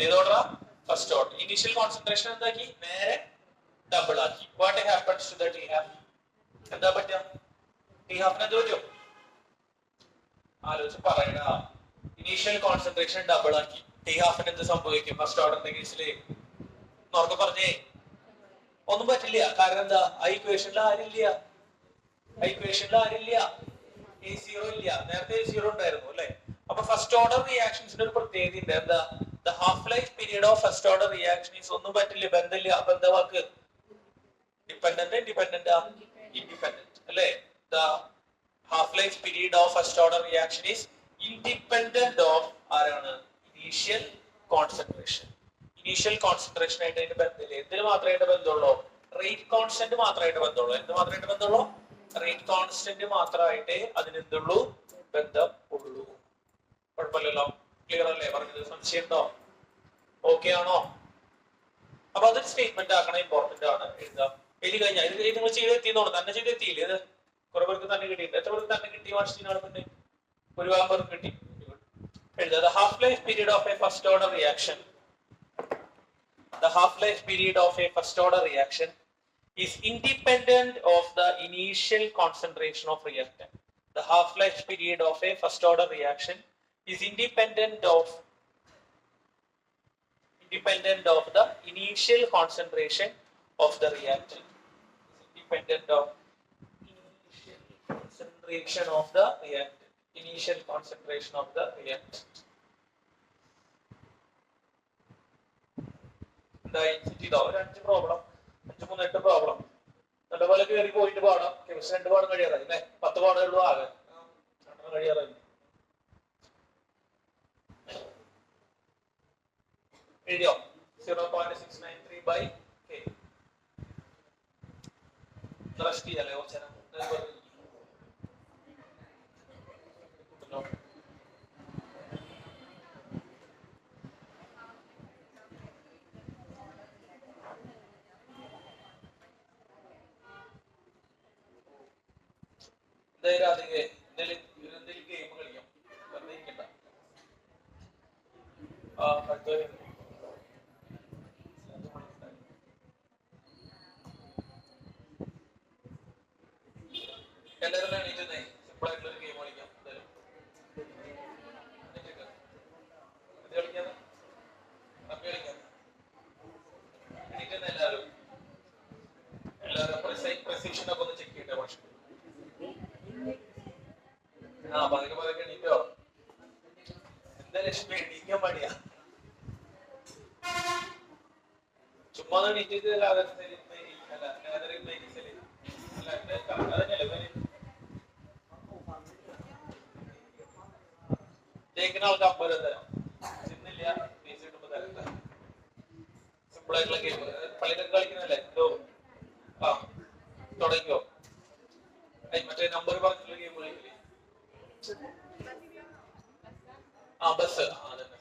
ഏതോടാ? First order. ഇനീഷ്യൽ കോൺസെൻട്രേഷൻ എന്താക്കി? നേരെ ഡബിൾ ആക്കി. What happens to the T half? എന്താ പറ്റുക? ടി ഹാഫിന് എന്ത് പറ്റും? ആലോചിച്ച് പറയണ. ഇനീഷ്യൽ കോൺസെൻട്രേഷൻ ഡബിൾ ആക്കി. ടി ഹാഫിന് എന്ത് സംഭവിക്കും? ഫസ്റ്റ് ഓർഡറിന്റെ കേസില് നോർക്കെ പറഞ്ഞേ ഒന്നും പറ്റില്ല. കാരണം എന്താ? ആ ഇക്വേഷനിൽ ആരില്ല. A0 ഇല്ല. നേരത്തെ A0 ഉണ്ടായിരുന്നു അല്ലെ? അപ്പൊ ഫസ്റ്റ് ഓർഡർ റിയാക്ഷൻസിന്റെ ഒരു പ്രത്യേകത ഉണ്ട്. എന്താ? The half life period of first order reactions ഒന്നും പറ്റില്ല, ബന്ധമില്ല. അപ്പൊ എന്താ വാക്ക്? ഡിപെൻഡന്റ് ഇൻഡിപെൻഡന്റ് അല്ലെ? The half life period of first order reaction is independent of ആരാണ്? Initial concentration. ഇനീഷ്യൽ കോൺസെൻട്രേഷൻ ആയിട്ട് അതിന്റെ ബന്ധമില്ല. എന്തിന് മാത്രമായിട്ട് ബന്ധമുള്ളൂ? റേറ്റ് കോൺസ്റ്റന്റ് മാത്രമായിട്ട് ബന്ധമുള്ളൂ. എന്ത് മാത്രമായിട്ട് ബന്ധമുള്ളൂ? Rate constant മാത്രമായിട്ടേ അതിനെന്തുള്ളൂ? ബന്ധം ഉള്ളൂ. കുഴപ്പമില്ലല്ലോ? ക്ലിയർ അല്ലേ പറഞ്ഞത്? സംശയം ഉണ്ടോ? ഓക്കെ ആണോ? അപ്പൊ അതൊരു സ്റ്റേറ്റ്മെന്റ് ആക്കണം. ഇമ്പോർട്ടന്റ് ആണ്. എഴുതാം. എഴുതി കഴിഞ്ഞാൽ ഇത് നിങ്ങൾ ചെയ്തെത്തിയെന്നോളൂ. തന്നെ ചെയ്തെത്തിയില്ലേ? ഇത് കുറെ പേർക്ക് തന്നെ കിട്ടിയിട്ടുണ്ട്. എത്ര പേർക്ക് തന്നെ കിട്ടി? വാട്സിനാണെന്നുണ്ട് ഒരുപാട് പേർക്ക് കിട്ടി. എഴുതാം. The half-life period of a first order reaction. The half-life period of a first order reaction is independent of the initial concentration of reactant. The half-life period of a first order reaction is independent of the initial concentration of the reactant. Independent of initial concentration of the reactant. initial concentration of the reactant. ഒരു 5 problem 5-3-8 problem നല്ലപോലെ കയറി പോയിട്ട് പാടാം. Chemistry 2 പാഠം കഴിയാറായി അല്ലേ? 10 പാഠമേ ഉള്ളൂ ആകെ. 2 കഴിയാറായി. എഴുതിയോ? 0.693 by k. റെസ്റ്റ് ചെയ്യാല്ലേ കുറച്ച് നേരം? എന്തെങ്കിലും ഗെയിം കളിക്കാം. വെറുതെ ഇരിക്കണ്ട. എല്ലാവരും എണീറ്റുന്നേ. സിമ്പിൾ ആയിട്ടുള്ള ഒരു ഗെയിം കളിക്കാം. കളിക്കാതെ റമ്മി കളിക്കാതെ എണീറ്റുന്ന എല്ലാവരും പ്രെസിഷൻ ഒക്കെ ഒന്ന് ചെക്ക് ചെയ്യട്ടെ. പക്ഷെ പതുക്കെ എണീറ്റോ. എന്താ ലക്ഷ്മി എണീക്കാൻ പാടിയാ? ചുമ്മാ എണീറ്റിട്ട് ജയിക്കുന്ന ആൾക്ക് 50 രൂപ തരാം. ചെന്നില്ല ഫീസ് കിട്ടുമ്പോ തരാം. സിമ്പിൾ ആയിട്ടുള്ള ഗെയിം പള്ളിയിലൊക്കെ കളിക്കുന്നല്ലേ? തുടങ്ങിയോ? മറ്റേ നമ്പർ പറഞ്ഞിട്ടുള്ള ഗെയിം കളിക്കില്ലേ? ബസ്. അതന്നെ.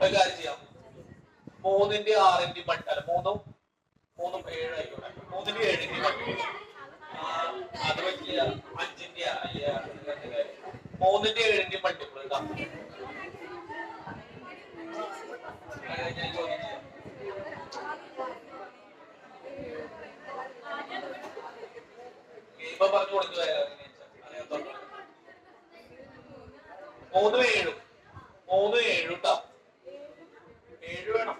ഒരു കാര്യം ചെയ്യാം. 3ന്റെ 6ന്റെ മൾട്ടി അല്ല 3ഉം 7 ആയിക്കോട്ടെ. 3ന്റെ 7ന്റെ മൾട്ടി അത് പറ്റില്ല. 5ന്റെ 3ന്റെ 7ന്റെ മൾട്ടിപ്പിൾ ഇടാം. ഞാൻ ചോദ്യം ചെയ്യാം. ഗെയിം പറഞ്ഞു കൊടുക്കുക. 3 7 കേട്ടോ. 7 വേണം.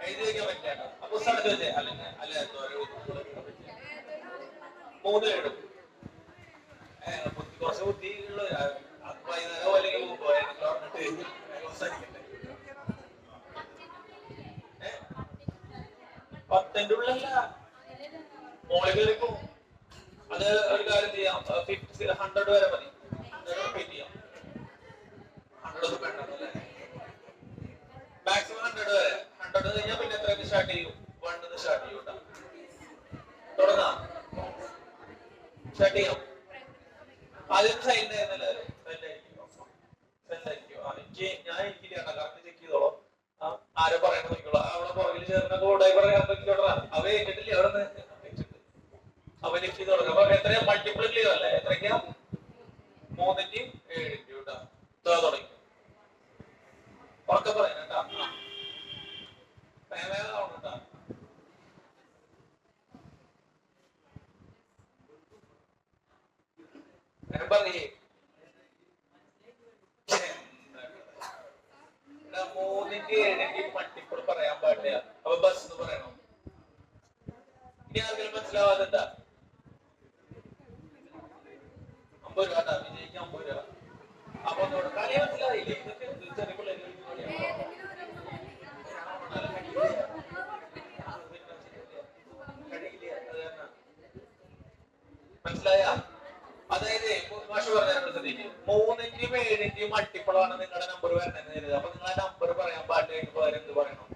എഴുതി വയ്ക്കാൻ പറ്റില്ല. പുസ്തകം വെച്ചേ അല്ലെങ്കിൽ അല്ല 3 7 കുറച്ച് ബുദ്ധിയുള്ള വൈകുന്നേരം അല്ലെങ്കിൽ പറഞ്ഞിട്ട് 10ന്റെ ഉള്ളല്ല മോളിൽ കയറിപ്പോ. അത് ഒരു കാര്യം ചെയ്യാം. 100 വരെ മതി. 100 റിപ്പീറ്റ് ചെയ്യാം. 100 വേണ്ടല്ലേ? മാക്സിമം 100 വരെ. 100 കഴിഞ്ഞാൽ പിന്നെ എത്ര സ്റ്റാർട്ട് ചെയ്യും? 1 സ്റ്റാർട്ട് ചെയ്യും. തുടങ്ങാം. സ്റ്റാർട്ട് ചെയ്യാം. ആദ്യം സൈൻ ആയിരുന്നല്ലോ. എനിക്ക് കറക്റ്റ് ചെക്ക് ചെയ്തോളൂ. ആരോ പറയണത് നോക്കിക്കോളൂ. അവിടെ പുറകിൽ ചേർന്നൊക്കെ ഓടായി പറയാൻ നോക്കിക്കോളാ. അവ ഏറ്റിട്ടില്ലേ? അവിടെ നിന്ന് അവ ലിഫ്റ്റ് ചെയ്ത് തുടങ്ങാം. അപ്പൊ എത്രയാ? മൾട്ടിപ്പിൾ ക്ലിയർ അല്ലേ? എത്രയ്ക്കാ? 3ന്റെയും 7ന്റെയും കേട്ടോ. തുടങ്ങി ഉറക്കെ പറയാം കേട്ടാ. വേഗം കേട്ടാ. പറയേ 3ന്റെയും 7ന്റെയും മൾട്ടിപ്പിൾ പറയാൻ പാടില്ല. അപ്പൊ ബസ് എന്ന് പറയണം. ഇനി ആർക്കെങ്കിലും മനസ്സിലാവാതെന്താ? 50 രൂപ കേട്ടാ. വിജയിക്ക് 50 രൂപ. അപ്പൊ കളി മനസ്സിലായില്ലേ? ഇതൊക്കെ ചെറിയ പിള്ളേർ മനസ്സിലായ? അതായത് മാഷ് പറഞ്ഞ 3ന്റെയും 7ന്റെയും മൾട്ടിപ്പിൾ ആണ് നിങ്ങളുടെ നമ്പർ വരണമെന്ന്. അപ്പൊ നിങ്ങൾ ആ നമ്പർ പറയാൻ പാടില്ല. പകരം എന്ത് പറയണം?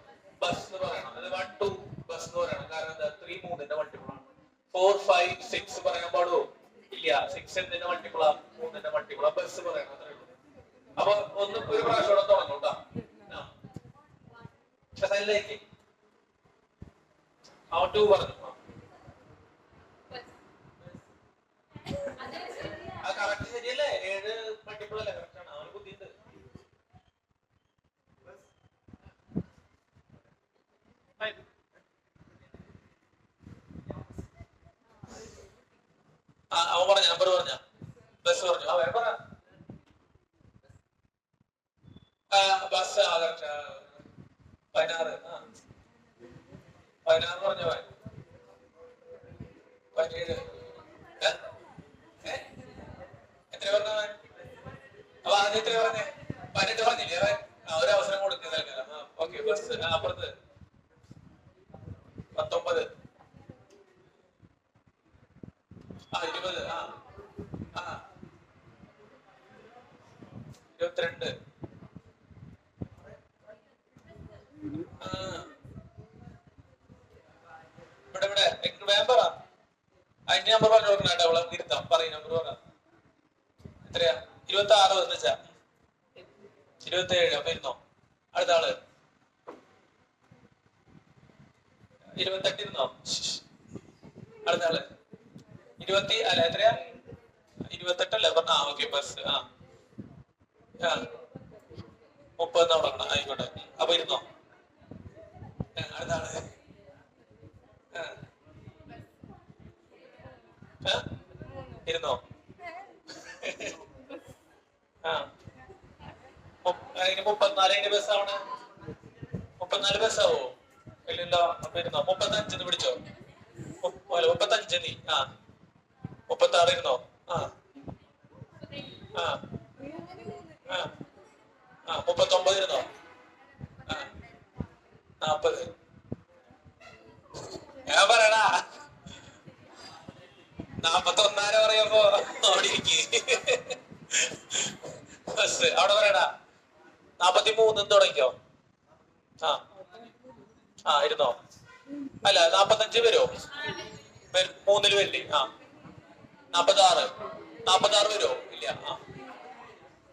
ബസ് എന്ന് പറയണം. അത് 1 2 ബസ് എന്ന് പറയണം. കാരണം എന്താ? 3 3ന്റെ മൾട്ടിപ്പിൾ ആണ്. 4 5 6 പറയാൻ പാടുമോ? ഇല്ല. 6 എന്തിന്റെ മൾട്ടിപ്പിൾ ആ? 3ന്റെ മൾട്ടിപ്പിൾ ആ. ബസ് പറയണം. അത്രേ ഉള്ളൂ. അപ്പൊ ഒരു പ്രാവശ്യം തുടങ്ങും കേട്ടോ. സൈഡിലേക്ക് 2 പറഞ്ഞു. കറക്റ്റ് ശരിയല്ലേ? 7 മൾട്ടിപ്പിൾ അല്ലേ? കറക്റ്റ് ആണ്. അവന് ബുദ്ധിയുണ്ട്. അവൻ പറഞ്ഞ നമ്പർ പറഞ്ഞ ബസ് പറഞ്ഞു. വേറെ പറ. ബസ് 16 പറഞ്ഞ 17 എത്ര പറഞ്ഞവൻ? അപ്പൊ ആദ്യം എത്ര പറഞ്ഞേ? 18 പറഞ്ഞില്ലേ അവൻ? ഒരു അവസരം കൊടുക്കുക. ഓക്കെ, ബസ് അപ്പുറത്ത് 19, 20, 22, ഇവിടെ വേഗം പറ. അതിന്റെ നമ്പർ പറഞ്ഞു കൊടുക്കണ അവളെ ഇരുത്താം. പറയും നമ്പർ പറ. എത്രയാ? 26 എന്ന് വെച്ചാ 27. അപ്പൊ ഇരുന്നോ. അടുത്ത ആള് 28 ഇരുന്നോ. അടുത്ത ആള് 20 അല്ല എത്രയാ? 28 അല്ലേ പറഞ്ഞ? ഓക്കെ, ബസ് 30 തുടങ്ങണം. ആയിക്കോട്ടെ. അപ്പൊ ഇരുന്നോ. അടുത്ത ആള് ഇരുന്നോ. അതിന് 34 അതിന്റെ ബസ്സാവണ. 34 ബസ്സാവോ? ഇല്ലല്ലോ. അപ്പൊ ഇരുന്നോ. 35 പിടിച്ചോ. 35 നീ 36 ഇരുന്നോ. 39 ഇരുന്നോ. 40. ഞാൻ പറയടാ. 41 പറയുമ്പോ അവിടെ ഇരിക്കും. ബസ് അവിടെ പറയടാ. 43 തുടങ്ങിക്കോ. ഇരുന്നോ. അല്ല 45 വരുമോ? 3 വരില്ലേ? 46. 46 വരുമോ? ഇല്ല.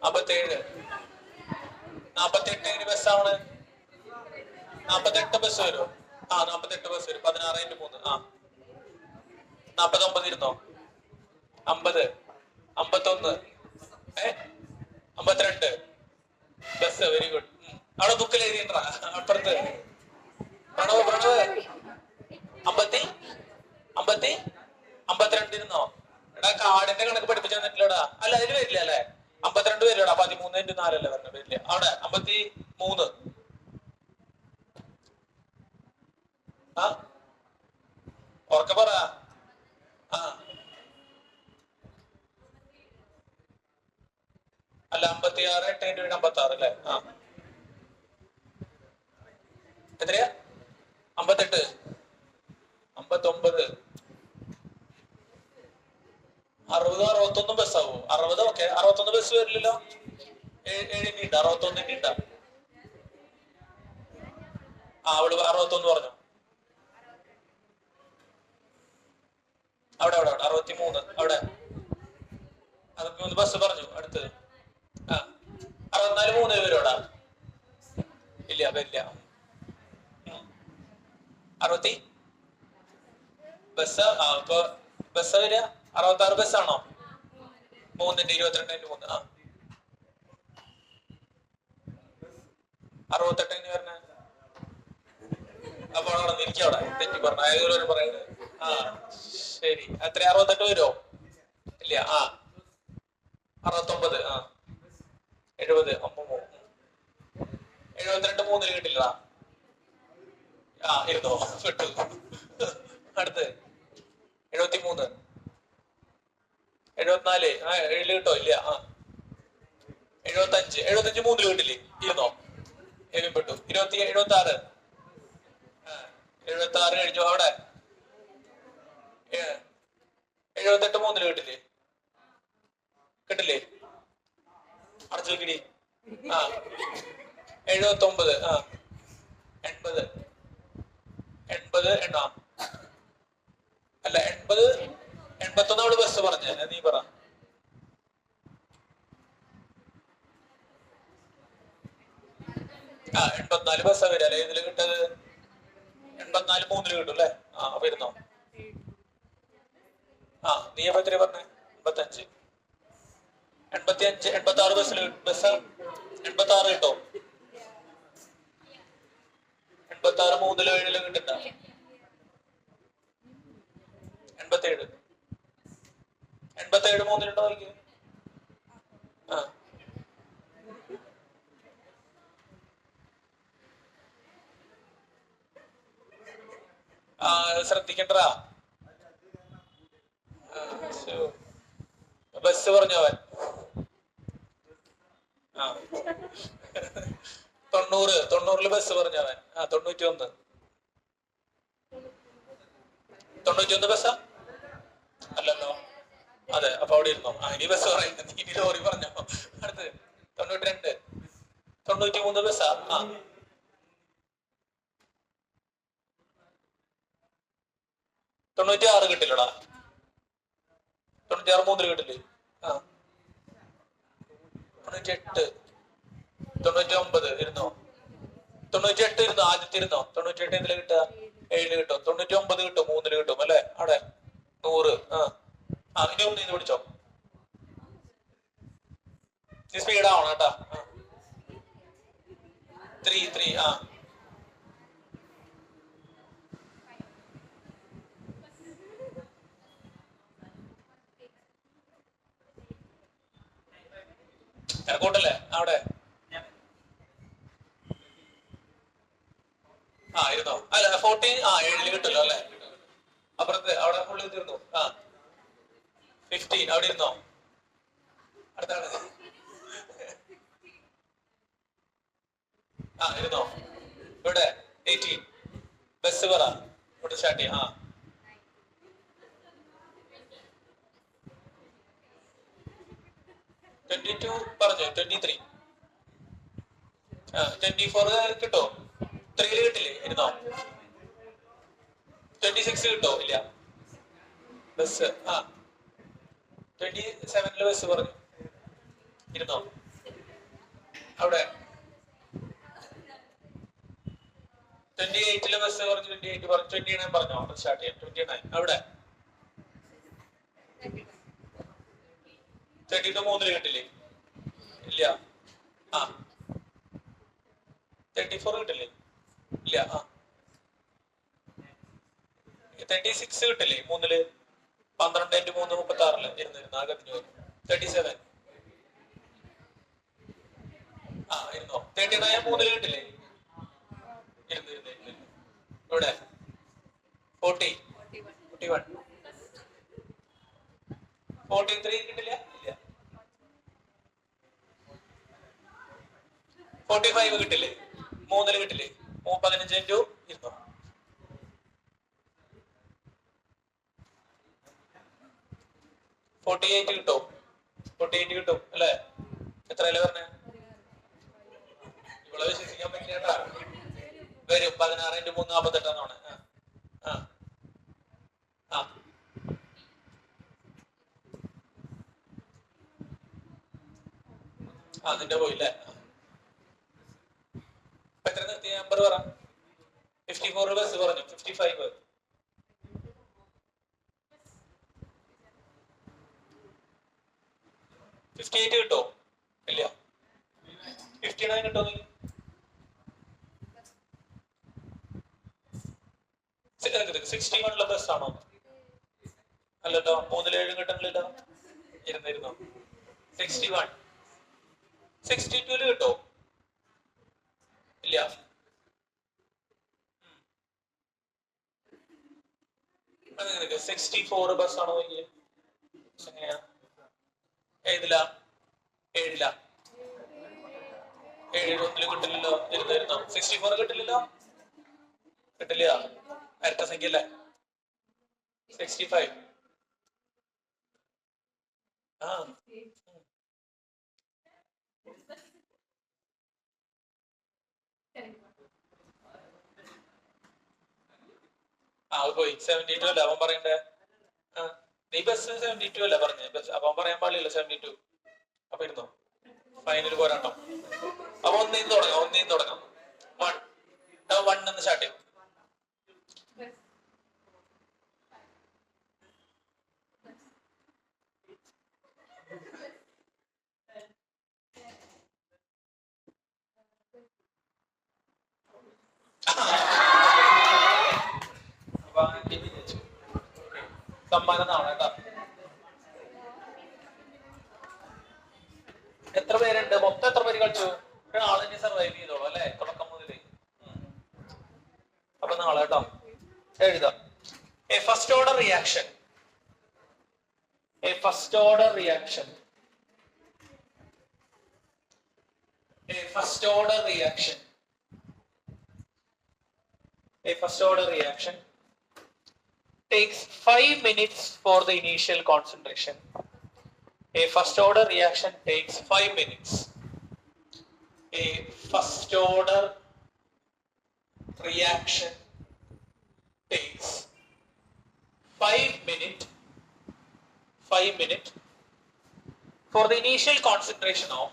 47. 48 ബസ്സാവണ്. 48 ബസ് വരുമോ? 48 ബസ് വരും. 16×3 49 ഇരുന്നോ. 50, 51, 52 ബസ്. Very good. അവിടെ ബുക്കിൽ എഴുതിണ്ടാ അപ്പുറത്ത്. 52 ഇരുന്നോ. എടാ കാർഡിന്റെ കണക്ക് പഠിപ്പിച്ചു തന്നിട്ടില്ലടാ. അല്ല അതിന് വരില്ല അല്ലെ. 52 വരില്ലടാ. 13×4 അല്ലേ പറഞ്ഞ വരില്ല. അവിടെ 53. ഉറക്കെ പറ. അല്ല 56, 8 × 56 അല്ലേ. എത്രയാ? 58, 59, 60, 61 ബസ്സാവോ? 60. ഓക്കെ, 61 ബസ് വരില്ലല്ലോ. 7 ഉണ്ട്. 61 ഉണ്ട്. അവള് 61 പറഞ്ഞു. അവിടെ 63. അവിടെ 63 ബസ് പറഞ്ഞു. അടുത്ത് 64 3 പേരോടാ. ഇല്ല വരില്ല. 60 ബസ്. അപ്പൊ ബസ് വരിക 66 ബസ്സാണോ? 3 22×3 68 പറഞ്ഞ. അപ്പൊ അവിടെ നിൽക്കവിടെ തെറ്റി പറഞ്ഞ. ഏതൊരു പറയുന്നത്. ശരി. എത്ര? 68 വരുമോ? ഇല്ല. 69, 70, 72 3 കിട്ടില്ല. ഇരുന്നോ. പെട്ടു. അടുത്ത് 73, 74. 7 കിട്ടോ? ഇല്ല. 75, 75 3 കിട്ടില്ലേ. ഇരുന്നോ. പെട്ടു. 76, 76 കഴിഞ്ഞു. അവിടെ 78 3 കിട്ടില്ലേ. കിട്ടില്ലേ. അടച്ചു കിടി. 79, 80, 80 എണ്ണ. അല്ല 80, 81 അവള് ബസ് പറഞ്ഞ. നീ പറ. ആ 84 ബസ്സാ വരിക അല്ലെ. ഇതില് കിട്ടത് 84 3 കിട്ടും അല്ലെ. അപ്പൊ ഇരുന്നോ. നീ അപ്പൊ എത്ര പറഞ്ഞേ? 85, 85, 86 ബസ്സിൽ ബസ് 86 കിട്ടോ. 86 3 7 കിട്ടണ്ട. 87, 87 3 നോക്കിയോ. ശ്രദ്ധിക്കണ്ടാ. ബസ് പറഞ്ഞവൻ 90 ബസ് പറഞ്ഞവൻ. 91 ബസ്സാ അല്ലല്ലോ. അതെ, അപ്പൊ അവിടെ ഇരുന്നോ. ഇനി ബസ് പറയുന്നത്, ഇനി ലോറി പറഞ്ഞോ. അടുത്ത് 92 93 ബസ്സാ. 96 കിട്ടില്ലടാ. 96 3 കിട്ടില്ലേ. 98 99 ഇരുന്നോ. 98 ഇരുന്നോ. ആദ്യത്തെ ഇരുന്നോ. 98 ഇതില് കിട്ടുക 7 കിട്ടും. 99 കിട്ടും 3 കിട്ടും അല്ലെ. അവിടെ 100. ഇനി ഒന്ന് ഇത് പിടിച്ചോ. സ്പീഡ് ആവണം കേട്ടാ. 3 കൂട്ടല്ലേ അവിടെ. ഇരുന്നോ. അല്ല 14 7 കിട്ടല്ലോ അല്ലെ. അപ്പുറത്ത് അവിടെ ഫുള്ള് തീർന്നു. 15 അവിടെ ഇരുന്നോ. അടുത്താണ് ഇരുന്നോ. ഇവിടെ 18 ബസ് പറ. ഇവിടെ സ്റ്റാർട്ട് ചെയ്യാം. 22 പറഞ്ഞു. 23 24 കിട്ടോ. 3 കിട്ടില്ലേ. ഇരുന്നോ. 26 കിട്ടോ. ഇല്ല ബസ്. 27 ബസ് പറഞ്ഞു. ഇരുന്നോ. അവിടെ 28 ബസ് പറഞ്ഞു. 28 പറഞ്ഞു. 29 പറഞ്ഞോ. അവിടെ സ്റ്റാർട്ട് ചെയ്യാം. 29 അവിടെ 32 3 കിട്ടില്ലേ. ഇല്ല. 34 കിട്ടില്ലേ. ഇല്ല. 36 കിട്ടില്ലേ 3 12 × 3 36 ഇരുന്നിരുന്നു. ആകെ 37 ഇരുന്നോ. 39 3 കിട്ടില്ലേ. ഇരുന്നിരുന്നു. ഇവിടെ 40 41 43 കിട്ടില്ല. ഇല്ല. 45 കിട്ടില്ലേ. 3 കിട്ടില്ലേ. 15 × ഇരുന്നോ. 48 കിട്ടോ. 48 കിട്ടും അല്ലേ. എത്രയല്ലേ പറഞ്ഞേ. ഇവിടെ വിശ്വസിക്കാൻ പറ്റില്ല. വരും 16 × 3 48 എന്നാണ്. അതിന്റെ പോയില്ലേ. എത്ര നിർത്തിയ നമ്പർ പറ. 54 ബസ് പറഞ്ഞു. 55 58 കിട്ടോ. ഇല്ല. 59 കിട്ടോ. 61 ബസ് ആണോ. അല്ലല്ലോ. 3 7 കിട്ടുന്നില്ലല്ലോ. ഇരുന്നിരുന്നോ. 61 62 കിട്ടോ. ഇല്ല. 64 ബസ് ആണോ. എങ്ങനെയാ. ഏതിലാ. 7 കിട്ടില്ലല്ലോ. ഇരുന്നിരുന്നോ. 64 കിട്ടില്ലല്ലോ. കിട്ടില്ല. ഇരട്ട സംഖ്യ അല്ലേ. 65 പോയി. 72 അല്ല അവൻ പറയണ്ടേ. നീ ബസ് 72 അല്ല പറഞ്ഞേ. ബസ് അവൻ പറയാൻ പാടില്ല 72. അപ്പൊ ഇരുന്നോ. ഫൈനൽ പോരാട്ടോ. അപ്പൊ ഒന്നീന്ന് തുടങ്ങാം. 1 എന്ന് സ്റ്റാർട്ട് ചെയ്യും. സമ്മാനം കേട്ടോ. എത്ര പേരുണ്ട് മൊത്തം. എത്ര പേര് കളിച്ചു. ഒരാളെ സർവൈവ് ചെയ്തോളൂ അല്ലെ. തുടക്കം മുതലേ. അപ്പൊ നാളെ കേട്ടോ എഴുതാം. A first order reaction. A first order reaction. A first order reaction A first order reaction takes 5 minutes for the initial concentration. A first order reaction takes 5 minutes. A first order reaction takes 5 minutes for the initial concentration of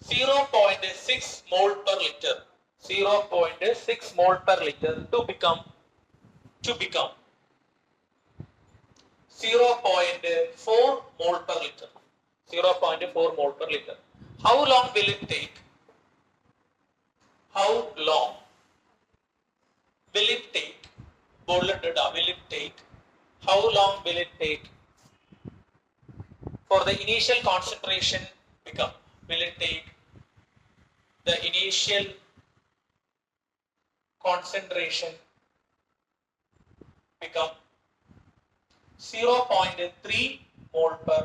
0.6 mole per liter, 0.6 mole per liter to become 0.4 mole per liter, 0.4 mole per liter. How long will it take? How long will it take for the initial concentration become? Will it take the initial concentration become 0.3 mole per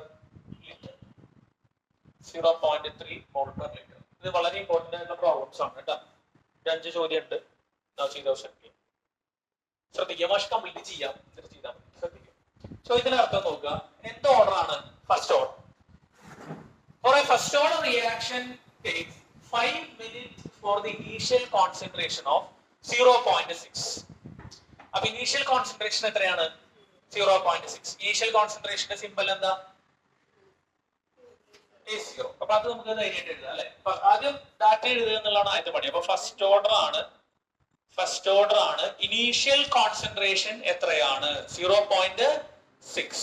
liter? 0.3 mole per liter. ഇത് വളരെ important ആയിട്ടുള്ള problems ആണ് കേട്ടോ. 5 ചോദ്യം ഉണ്ട്. ശ്രദ്ധിക്കുക, മാഷ് complete ചെയ്യാം. ശ്രദ്ധിക്കുക, ചോദ്യത്തിന്റെ അർത്ഥം നോക്കുക. എന്ത് ഓർഡർ ആണ്? First order. For a first order reaction takes 5 minutes for the initial concentration of 0.6. അപ്പൊ ഇനീഷ്യൽ കോൺസെൻട്രേഷൻ എത്രയാണ്? 0.6. ഇനീഷ്യൽ കോൺസെൻട്രേഷന്റെ സിമ്പൽ എന്താ? A0. അപ്പൊ അത് നമുക്ക് ധൈര്യമായിട്ട് എഴുതാം അല്ലെ. ആദ്യം ഡാറ്റ എഴുതുക എന്നുള്ളതാണ് ആദ്യത്തെ പണി. അപ്പൊ ഫസ്റ്റ് ഓർഡർ ആണ് ഇനീഷ്യൽ കോൺസെൻട്രേഷൻ എത്രയാണ്? 0.6.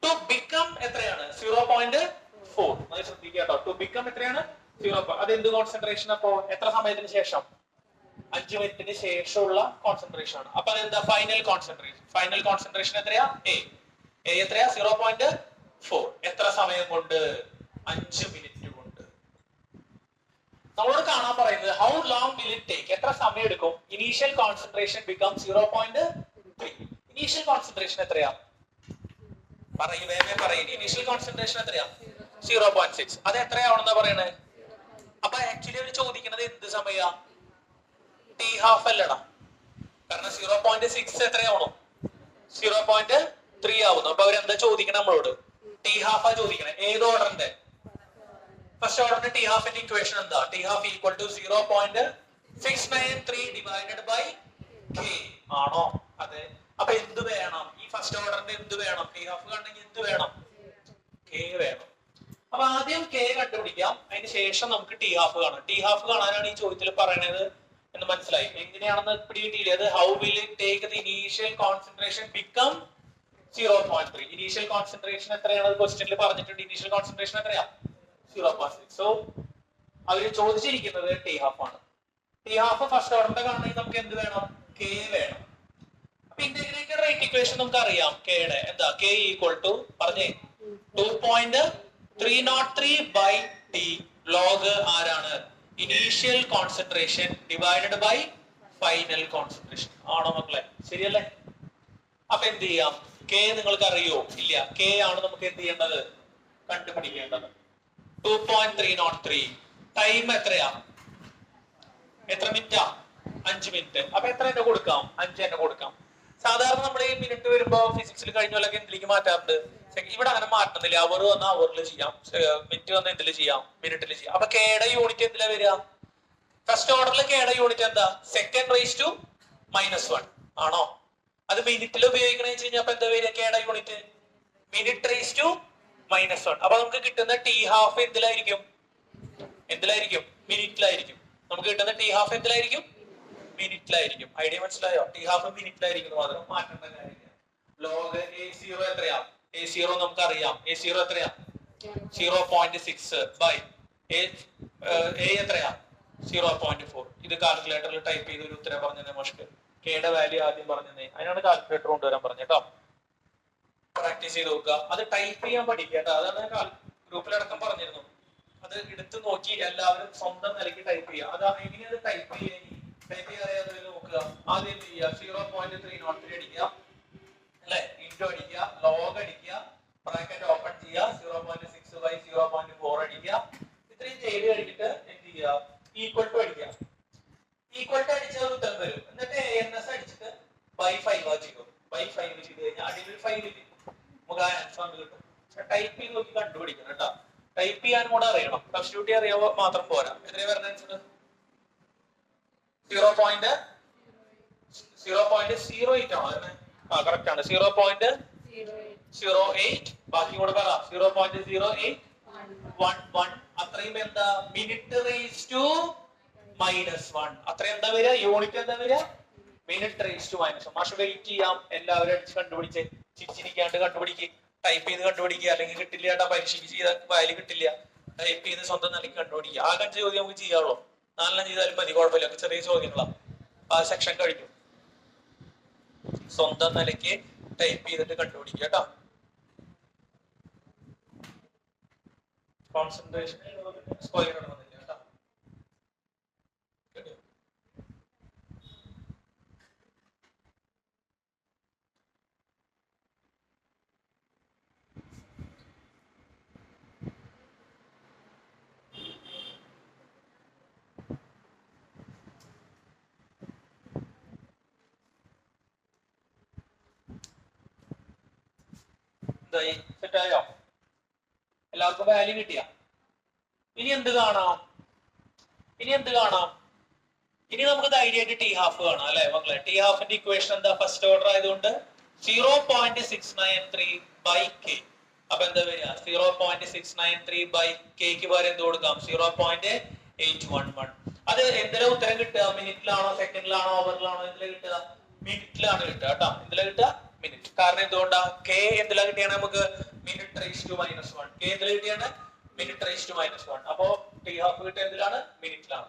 ടു ബിക്കം എത്രയാണ്? 0.4. അത് ശ്രദ്ധിക്കുക കേട്ടോ. ടു ബിക്കം എത്രയാണ്? 0. അത് എന്ത് കോൺസെൻട്രേഷൻ? അപ്പോ എത്ര സമയത്തിന് ശേഷം? 5 മിനിറ്റിന് ശേഷമുള്ള കോൺസെൻട്രേഷൻ ആണ്. അപ്പൊ അതെന്താ? ഫൈനൽ കോൺസെൻട്രേഷൻ എത്രയാ? എ എത്രയാ? 0.4. എത്ര സമയം കൊണ്ട്? 5 മിനിറ്റ് കൊണ്ട്. നമ്മളോട് കാണാൻ പറയുന്നത് how long will it take, എത്ര സമയം എടുക്കും initial concentration become 0.3. Initial concentration എത്രയാ? പറയും. ഇനീഷ്യൽ കോൺസെൻട്രേഷൻ എത്രയാ? 0.6. അത് എത്രയാവണമെന്നാ പറയണേ? അപ്പൊ ആക്ച്വലി അവർ ചോദിക്കുന്നത് എന്ത് സമയാ? ടി ഹാഫ് അല്ലടാ. കാരണം 0.6 എത്രയാവണം? 0.3 ആവുന്നു. അപ്പൊ അവരെന്താ ചോദിക്കണം നമ്മളോട്? ടി ഹാഫ് ആ ചോദിക്കണേ. ഏത് ഓർഡറിന്റെ? ഫസ്റ്റ് ഓർഡറിന്റെ ടി ഹാഫിന്റെ ഇക്വേഷൻ എന്താ? T half equal to 0.693 divided by K ആണോ? അതെ. അപ്പൊ എന്ത് വേണം? ഈ ഫസ്റ്റ് ഓർഡറിന്റെ എന്ത് വേണം? ടി ഹാഫ് കണ്ടെങ്കിൽ എന്ത് വേണം? കെ വേണം. അപ്പൊ ആദ്യം കെ കണ്ടുപിടിക്കാം, അതിന് ശേഷം നമുക്ക് ടി ഹാഫ് കാണാം. ടി ഹാഫ് കാണാനാണ് ഈ ചോദ്യത്തിൽ പറയുന്നത് എന്ന് മനസ്സിലായി. എങ്ങനെയാണെന്ന് പിടികിട്ടിയില്ലേ? How will it take the initial concentration become 0.3. Initial concentration എത്രയാണ്? ക്വസ്റ്റ്യനിൽ പറഞ്ഞിട്ടുണ്ട്. ഇനീഷ്യൽ കോൺസെൻട്രേഷൻ എത്രയാ? 0.6. സോ അവര് ചോദിച്ചിരിക്കുന്നത് ടി ഹാഫ് ആണ്. ടി ഹാഫ് ഫസ്റ്റ് ഓർഡറിന്റെ കാണണമെങ്കിൽ നമുക്ക് എന്ത് വേണം? കെ വേണം. അപ്പൊ ഇന്റഗ്രേറ്റഡ് റേറ്റ് ഇക്വേഷൻ നമുക്ക് അറിയാം. കെയുടെ എന്താ? കെ ഈക്വൽ ടു പറഞ്ഞേ 2.303 ബൈ ടി ലോഗ് ആരാണ്? Initial concentration divided by final concentration. ആണോ മക്കളെ? ശരിയല്ലേ? അപ്പൊ എന്ത് ചെയ്യാം? കെ നിങ്ങൾക്ക് അറിയോ? ഇല്ല. കെ ആണ് നമുക്ക് എന്ത് ചെയ്യേണ്ടത്? കണ്ടുപിടിക്കേണ്ടത്. 2.303. ടൈം എത്രയാ? എത്ര മിനിറ്റാ? 5 മിനിറ്റ്. അപ്പൊ എത്ര തന്നെ കൊടുക്കാം? 5 തന്നെ കൊടുക്കാം. സാധാരണ നമ്മൾ ഈ മിനിറ്റ് വരുമ്പോ ഫിസിക്സിൽ കഴിഞ്ഞ പോലൊക്കെ എന്തിലേക്ക് മാറ്റാറുണ്ട്? ഇവിടെ അങ്ങനെ മാറ്റുന്നില്ല. അവർ വന്നാൽ അവറിൽ ചെയ്യാം, മിനിറ്റ് വന്നാൽ എന്തിൽ ചെയ്യാം? മിനിറ്റിൽ ചെയ്യാം. അപ്പൊ കെയുടെ യൂണിറ്റ് എന്തിലാ വരിക? ഫസ്റ്റ് ഓർഡറിൽ കെയുടെ യൂണിറ്റ് എന്താ? സെക്കൻഡ് റേസ് ടു -1 ആണോ? അത് മിനിറ്റിൽ ഉപയോഗിക്കണ വെച്ച് കഴിഞ്ഞാൽ എന്താ വരിക? കെയുടെ യൂണിറ്റ് മിനിറ്റ് റേസ് ടു -1. അപ്പൊ നമുക്ക് കിട്ടുന്ന ടി ഹാഫ് എന്തിലായിരിക്കും? മിനിറ്റിലായിരിക്കും. നമുക്ക് കിട്ടുന്ന ടി ഹാഫ് എന്തിലായിരിക്കും? മിനിറ്റിലായിരിക്കും. ഐഡിയ മനസ്സിലായോ? ടി ഹാഫ് മിനിറ്റിലായിരിക്കും. മാത്രം മാറ്റേണ്ട കാര്യമില്ല. ലോഗ് A0 എത്രയാ? A0 നമുക്കറിയാം. A0 എത്രയാ? 0.6 ബൈ A എത്രയാ? 0.4. ഇത് കാൽക്കുലേറ്ററിൽ ടൈപ്പ് ചെയ്ത് ഒരു ഉത്തരം പറഞ്ഞത് മാഷ്ക്ക്. കെയുടെ വാല്യൂ ആദ്യം പറഞ്ഞതേ, അതിനാണ് കാൽക്കുലേറ്റർ കൊണ്ടുവരാൻ പറഞ്ഞത് കേട്ടോ. പ്രാക്ടീസ് ചെയ്ത് നോക്കുക. അത് ടൈപ്പ് ചെയ്യാൻ പഠിക്കുക കേട്ടോ. അതാണ് ഗ്രൂപ്പിലടക്കം പറഞ്ഞിരുന്നു. അത് എടുത്ത് നോക്കി എല്ലാവരും സ്വന്തം നിലയ്ക്ക് ടൈപ്പ് ചെയ്യുക. അത് എങ്ങനെയത് ടൈപ്പ് ചെയ്യാതെ നോക്കുക. ആദ്യം എന്ത് ചെയ്യുക? 0.303 അടിക്കുക അല്ലെ, ഇൻറ്റു അടിക്കുക, ലോഗ് അടിക്കുക, ബ്രാക്കറ്റ് ഓപ്പൺ ചെയ്യുക, ചെയ്യുക, 0.6/0.4 അടിക്കുക. ഇത്രയും ചെയ്ത് കഴിഞ്ഞിട്ട് എന്ത് ചെയ്യുക, ഈക്വൽ ടു അടിക്കുക. ഈക്വൽ ടു അടിച്ചാൽ ഉത്തരം വരും. എന്നിട്ട് ANS അടിച്ചിട്ട് by5 ചെയ്യും. by5 ചെയ്ത് കഴിഞ്ഞാൽ അടിയിൽ 5 ഇല്ലേ, നമുക്ക് ആ ആൻസർ കിട്ടും. ടൈപ്പ് ചെയ്ത് നോക്കി കണ്ടുപിടിക്കണം കേട്ടോ. ടൈപ്പ് ചെയ്യാൻ കൂടെ അറിയണം, സബ്സ്റ്റിറ്റ്യൂട്ട് ചെയ്യാൻ അറിയാൻ മാത്രം പോരാ. എത്രയാണ് വരുന്ന ആൻസർ? 0.08 ആണോ? ആ കറക്റ്റ് ആണ്. 0.08. ബാക്കി കൂടെ പറ. 0.0811. അത്രയും എന്താ? Minute raise to -1. അത്രയും എന്താ വരിക? യൂണിറ്റ് എന്താ വരിക? Minute raise to -1. മാഷ് വെയിറ്റ് ചെയ്യാം. എല്ലാവരും അടിച്ച് കണ്ടുപിടിച്ച് ചിരിച്ചിരിക്കാണ്ട് കണ്ടുപിടിക്കുക. ടൈപ്പ് ചെയ്ത് കണ്ടുപിടിക്കുക. അല്ലെങ്കിൽ കിട്ടില്ല കേട്ടാ, പരീക്ഷയ്ക്ക് ചെയ്ത ഫയൽ കിട്ടില്ല. ടൈപ്പ് ചെയ്ത് സ്വന്തം നിലയ്ക്ക് കണ്ടുപിടിക്കുക. ആ 5 ചോദ്യം നമുക്ക് ചെയ്യാവുള്ളൂ. 4 ചെയ്താലും മതി, കുഴപ്പമില്ല. ചെറിയ ചോദ്യങ്ങളാണ്. ആ സെക്ഷൻ കഴിഞ്ഞു. സ്വന്തം നിലയ്ക്ക് ടൈപ്പ് ചെയ്തിട്ട് കണ്ടുപിടിക്കുക കേട്ടോ. കോൺസെൻട്രേഷൻ സ്ക്വയർ ഇടണമെന്നില്ല കേട്ടോ. സെറ്റായോ? എല്ലാവർക്കും വാല്യൂ കിട്ടിയ? ഇനി എന്ത് കാണാം? ഇനി നമുക്ക് ധൈര്യമായിട്ട് ടി ഹാഫ് കാണാം അല്ലെ മക്കളെ? ടി ഹാഫിന്റെ ഇക്വേഷൻ എന്താ? ഫസ്റ്റ് ഓർഡർ ആയതുകൊണ്ട് 0.693/k. അപ്പൊ എന്താ വരിക? 0.693/k പകരം എന്ത് കൊടുക്കാം? 0.811. അത് എന്തിനാ ഉത്തരം കിട്ടുക? മിനിറ്റിലാണോ, സെക്കൻഡിലാണോ, അവറിലാണോ? എന്തിലാ കിട്ടുക? മിനിറ്റിലാണ് കിട്ടുക കേട്ടോ. എന്തിലാ കിട്ടുക? മിനിറ്റ്. കാരണം എന്തുകൊണ്ടാ? കെ എന്തിലാ കിട്ടിയാണ് നമുക്ക്? Minute raise to -1. കെ എന്തിലാ കിട്ടിയാണ്? Minute raise to -1. അപ്പോ ടി ഹാഫ് കിട്ടുക എന്തിലാണ്? മിനിറ്റിലാണ്.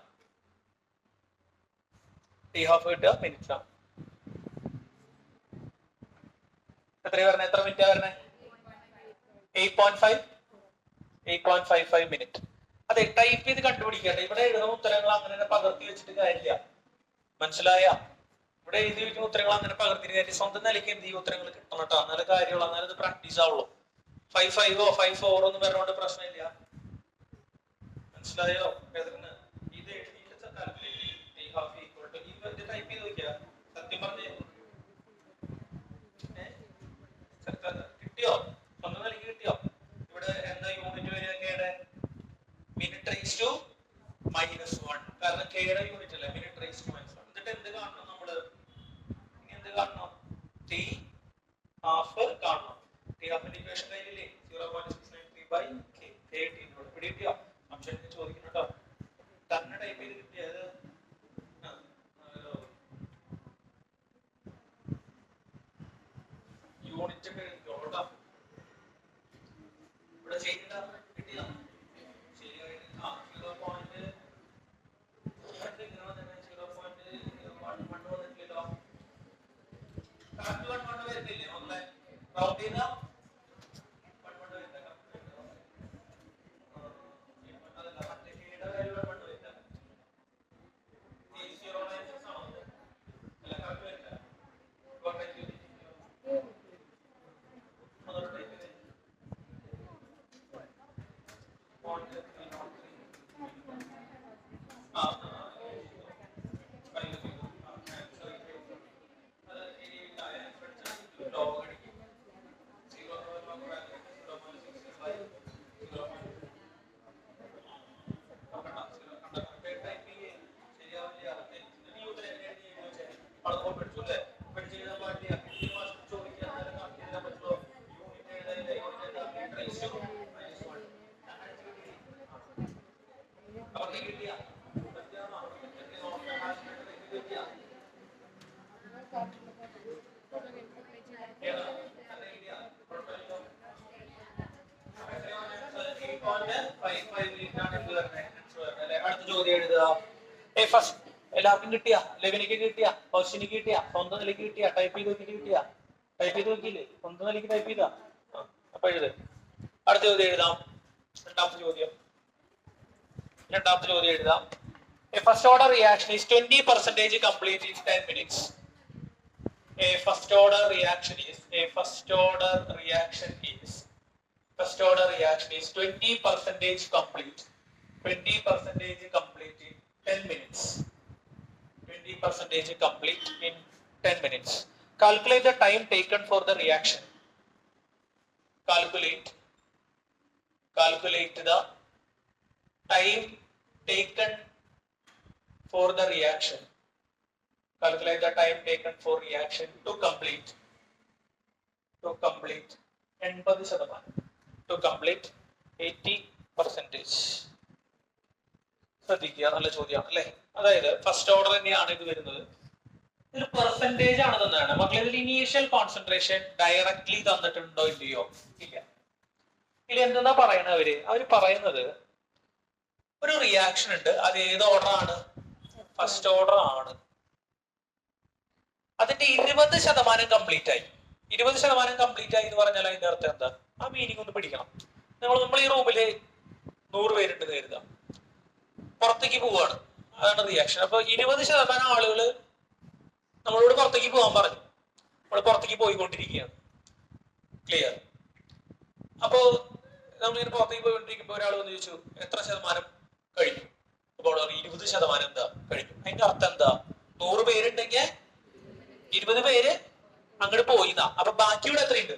ടി ഹാഫ് കിട്ടുക മിനിറ്റിലാണ്. എത്രയാ പറഞ്ഞത്? എത്ര മിനിറ്റാ പറഞ്ഞത്? 8.55 മിനിറ്റ്. അതെ, ടൈപ്പ് ചെയ്ത് കണ്ടുപിടിക്കട്ടെ. ഇവിടെ എഴുതുന്ന ഉത്തരങ്ങൾ അങ്ങനെ പകർത്തി വെച്ചിട്ട് കാര്യമില്ല. മനസ്സിലായ? ഇവിടെ എഴുതി വെക്കുന്ന ഉത്തരങ്ങൾ അങ്ങനെ പകർത്തിട്ട് കാര്യം. സ്വന്തം നിലയ്ക്ക് എന്ത് ചെയ്യും? ഉത്തരങ്ങൾ കിട്ടണം കേട്ടോ. നല്ല കാര്യമുള്ള, എന്നാലും ഇത് പ്രാക്ടീസ് ആവുള്ളൂ. 5.5 5.4 ഒന്നും പറഞ്ഞുകൊണ്ട് പ്രശ്നമില്ല. മനസ്സിലായോ? ഇത് എഴുതിയിട്ട് ടൈപ്പ് ചെയ്ത് നോക്കിയാ സത്യം പറഞ്ഞേ കിട്ടിയോ? സ്വന്തം നിലയ്ക്ക് കിട്ടിയോ? ഇവിടെ എന്താ യൂണിറ്റ് വരിക? കെയുടെ മിനിറ്റ് റേസ് ടു -1. കാരണം കെയുടെ യൂണിറ്റ് അല്ലേ മിനിറ്റ് റേസ് ടു -1. എന്നിട്ട് എന്ത് കാണണം നമ്മള്? ഇനി എന്ത് കാണണം? ടി ഹാഫ് കാണണം. ടി ഹാഫിന്റെ ഇക്വേഷൻ കയ്യിലില്ലേ? 0.693/k. ഇവിടെ കിട്ടിയോ? സംശയം ചോദിക്കണം കേട്ടോ. തന്നെ ടൈപ്പ് ചെയ്ത് കിട്ടിയത് യൂണിറ്റ് ഒക്കെ എഴുതിക്കോളൂ കേട്ടോ. ഇവിടെ ചെയ്തിട്ട കിട്ടിയോ? ശരിയായിട്ട് 0.11 വന്നിട്ടില്ലല്ലോ. കറക്റ്റ് 1 വരുന്നില്ലേ മക്കളെ? റൗണ്ട് ചെയ്ത 1 വരുന്നില്ല. അതല്ല, മറ്റേ കെയുടെ വാല്യൂ 1 വരില്ല. 0.6 ആണോ? അല്ല, കറക്റ്റ് വരില്ല. എല്ലാവർക്കും കിട്ടിയ? ലെവനിക്ക് കിട്ടിയ? ഫസ്റ്റിനിക്ക് കിട്ടിയ? സ്വന്തം നിലയ്ക്ക് കിട്ടിയ? ടൈപ്പ് ചെയ്ത് നോക്കിയിട്ട് കിട്ടിയ? ടൈപ്പ് ചെയ്ത് നോക്കിയില്ലേ? സ്വന്തം നിലയ്ക്ക് ടൈപ്പ് ചെയ്താ? അപ്പൊ എഴുത്. അടുത്ത ചോദ്യം എഴുതാം. രണ്ടാമത്തെ ചോദ്യം എഴുതാം. A first order reaction is 20% complete in 10 minutes. A first order reaction is First order reaction is 20% complete. 20% complete in 10 minutes. 20% complete in 10 minutes. Calculate the time taken for the reaction. Calculate the time taken for the reaction. Calculate the time taken for reaction to complete 80%. To complete 80%. ശ്രദ്ധിക്കുക, നല്ല ചോദ്യമാണ് അല്ലേ? അതായത് first order തന്നെയാണ് ഇത് വരുന്നത്. ഇതിൽ percentage ആണ് തന്നെയാണ് മക്കളെ. ഇതിൽ ഇനീഷ്യൽ കോൺസെൻട്രേഷൻ ഡയറക്ട്ലി തന്നിട്ടുണ്ടോ ഇല്ലയോ? ഇല്ല. ഇതിൽ എന്താ പറയണത്? അവര് പറയുന്നത് ഒരു റിയാക്ഷൻ ഉണ്ട്, അത് ഏത് ഓർഡർ ആണ്? ഫസ്റ്റ് ഓർഡർ ആണ്. അതിന്റെ 20% കംപ്ലീറ്റ് ആയി. 20% കംപ്ലീറ്റ് ആയി എന്ന് പറഞ്ഞാൽ അതിന്റെ അർത്ഥം എന്താ? ആ മീനിങ് ഒന്ന് പിടിക്കണം. നമ്മൾ ഈ റൂമില് 100 പേരുണ്ട് കരുതാം, പുറത്തേക്ക് പോവാണ്, അതാണ് റിയാക്ഷൻ. അപ്പൊ 20% ആളുകൾ നമ്മളോട് പുറത്തേക്ക് പോകാൻ പറഞ്ഞു. നമ്മൾ പുറത്തേക്ക് പോയിക്കൊണ്ടിരിക്കുകയാണ്. ക്ലിയർ? അപ്പോ നമ്മളിങ്ങനെ പുറത്തേക്ക് പോയിക്കൊണ്ടിരിക്കുമ്പോ ഒരാൾ വന്ന് ചോദിച്ചു എത്ര ശതമാനം കഴിഞ്ഞു? അപ്പോൾ 20% എന്താ കഴിഞ്ഞു. അതിന്റെ അർത്ഥം എന്താ? 100 പേരുണ്ടെങ്കിൽ 20 പേര് അങ്ങോട്ട് പോയിന്നാ. അപ്പൊ ബാക്കിയുടെ എത്രയുണ്ട്?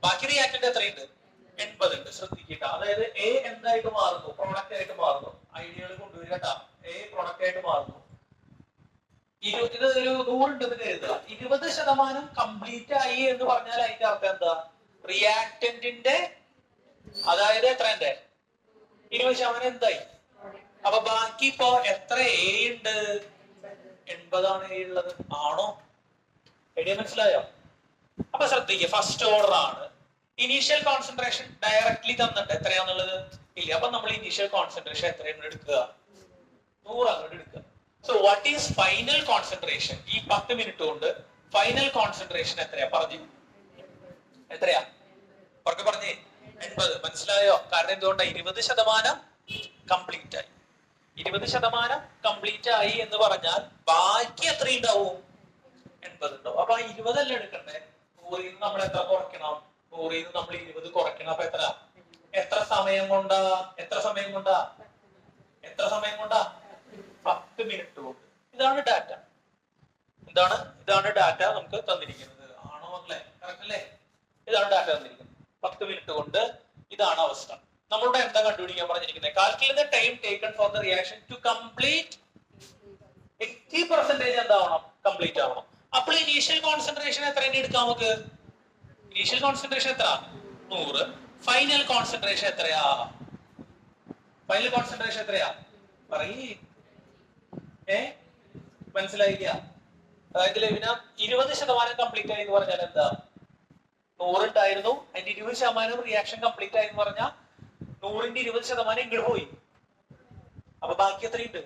ബാക്കി റിയാക്ടന്റ് എത്രയുണ്ട്? 80 ഉണ്ട്. ശ്രദ്ധിക്കുക. അതായത് എ എന്തായിട്ട് മാറുന്നു? പ്രൊഡക്റ്റ് ആയിട്ട് മാറുന്നു. ഐഡിയകൾ കൊണ്ടുവരിക. എ പ്രൊഡക്റ്റ് ആയിട്ട് മാറുന്നു. ഇത് ഒരു 100 ഉണ്ടെന്ന് കരുതുക. 20% കംപ്ലീറ്റ് ആയി എന്ന് പറഞ്ഞാൽ അതിന്റെ അർത്ഥം എന്താ? റിയാക്ടന്റിന്റെ, അതായത് എത്രന്റെ 20% എന്തായി? അപ്പൊ ബാക്കി ഇപ്പോ എത്ര എ ഉണ്ട്? 80 ആണ് എ ഉള്ളത്. ആണോ? ഐഡിയ മനസ്സിലായോ? അപ്പൊ ശ്രദ്ധിക്കുക, ഫസ്റ്റ് ഓർഡർ ആണ്. ഇനീഷ്യൽ കോൺസെൻട്രേഷൻ ഡയറക്ട്ലി തന്നിട്ട് എത്രയാന്നുള്ളത് ഇല്ല. അപ്പൊ നമ്മൾ ഇനീഷ്യൽ കോൺസെൻട്രേഷൻ എത്രയാണ് എടുക്കുക? 100 അങ്ങോട്ട് എടുക്കുക. So what is final concentration? ഈ 10 മിനിറ്റ് കൊണ്ട് ഫൈനൽ കോൺസെൻട്രേഷൻ എത്രയാ? പറഞ്ഞു എത്രയാ? പറഞ്ഞേ 80. മനസ്സിലായോ? കാരണം എന്തുകൊണ്ടാ? 20% കംപ്ലീറ്റ് ആയി. 20% കംപ്ലീറ്റ് ആയി എന്ന് പറഞ്ഞാൽ ബാക്കി എത്ര ഉണ്ടാവും? 80 ഉണ്ടാവും. അപ്പൊ 20 അല്ല എടുക്കണ്ടേ? 100 നിന്ന് നമ്മൾ എത്ര കുറയ്ക്കണം? 100 നിന്ന് നമ്മൾ 20 കുറയ്ക്കണം. അപ്പൊ എത്ര സമയം കൊണ്ടാ? 10 മിനിറ്റ് കൊണ്ട്. ഇതാണ് ഡാറ്റ. ഇതാണ് ഡാറ്റ നമുക്ക് തന്നിരിക്കുന്നത്. ആണോ മക്കളെ? കറക്റ്റ് അല്ലേ? ഇതാണ് ഡാറ്റ തന്നിരിക്കുന്നത്. 10 മിനിറ്റ് കൊണ്ട് ഇതാണ് അവസ്ഥ. നമ്മളുടെ എന്താ കണ്ടുപിടിക്കാൻ പറഞ്ഞിരിക്കുന്നത്? Calculate the time taken for the reaction to complete 80% എന്താവണം? കംപ്ലീറ്റ് ആവണം. അപ്പോൾ ഇനീഷ്യൽ കോൺസെൻട്രേഷൻ എത്ര എടുക്കാം നമുക്ക്? ഇനീഷ്യൽ കോൺസെൻട്രേഷൻ എത്ര? 100. ഫൈനൽ കോൺസെൻട്രേഷൻ എത്രയാ? പറയേ. മനസ്സിലായില്ല? അതായത് ലെവിന 20% കംപ്ലീറ്റ് ആയി എന്ന് പറഞ്ഞാൽ എന്താ? 100 ഉണ്ടായിരുന്നു, അതിന്റെ 20% റിയാക്ഷൻ കംപ്ലീറ്റ് ആയി എന്ന് പറഞ്ഞാൽ 100ന്റെ 20% ഇങ്ങോട്ട് പോയി. അപ്പൊ ബാക്കി എത്രയുണ്ട്?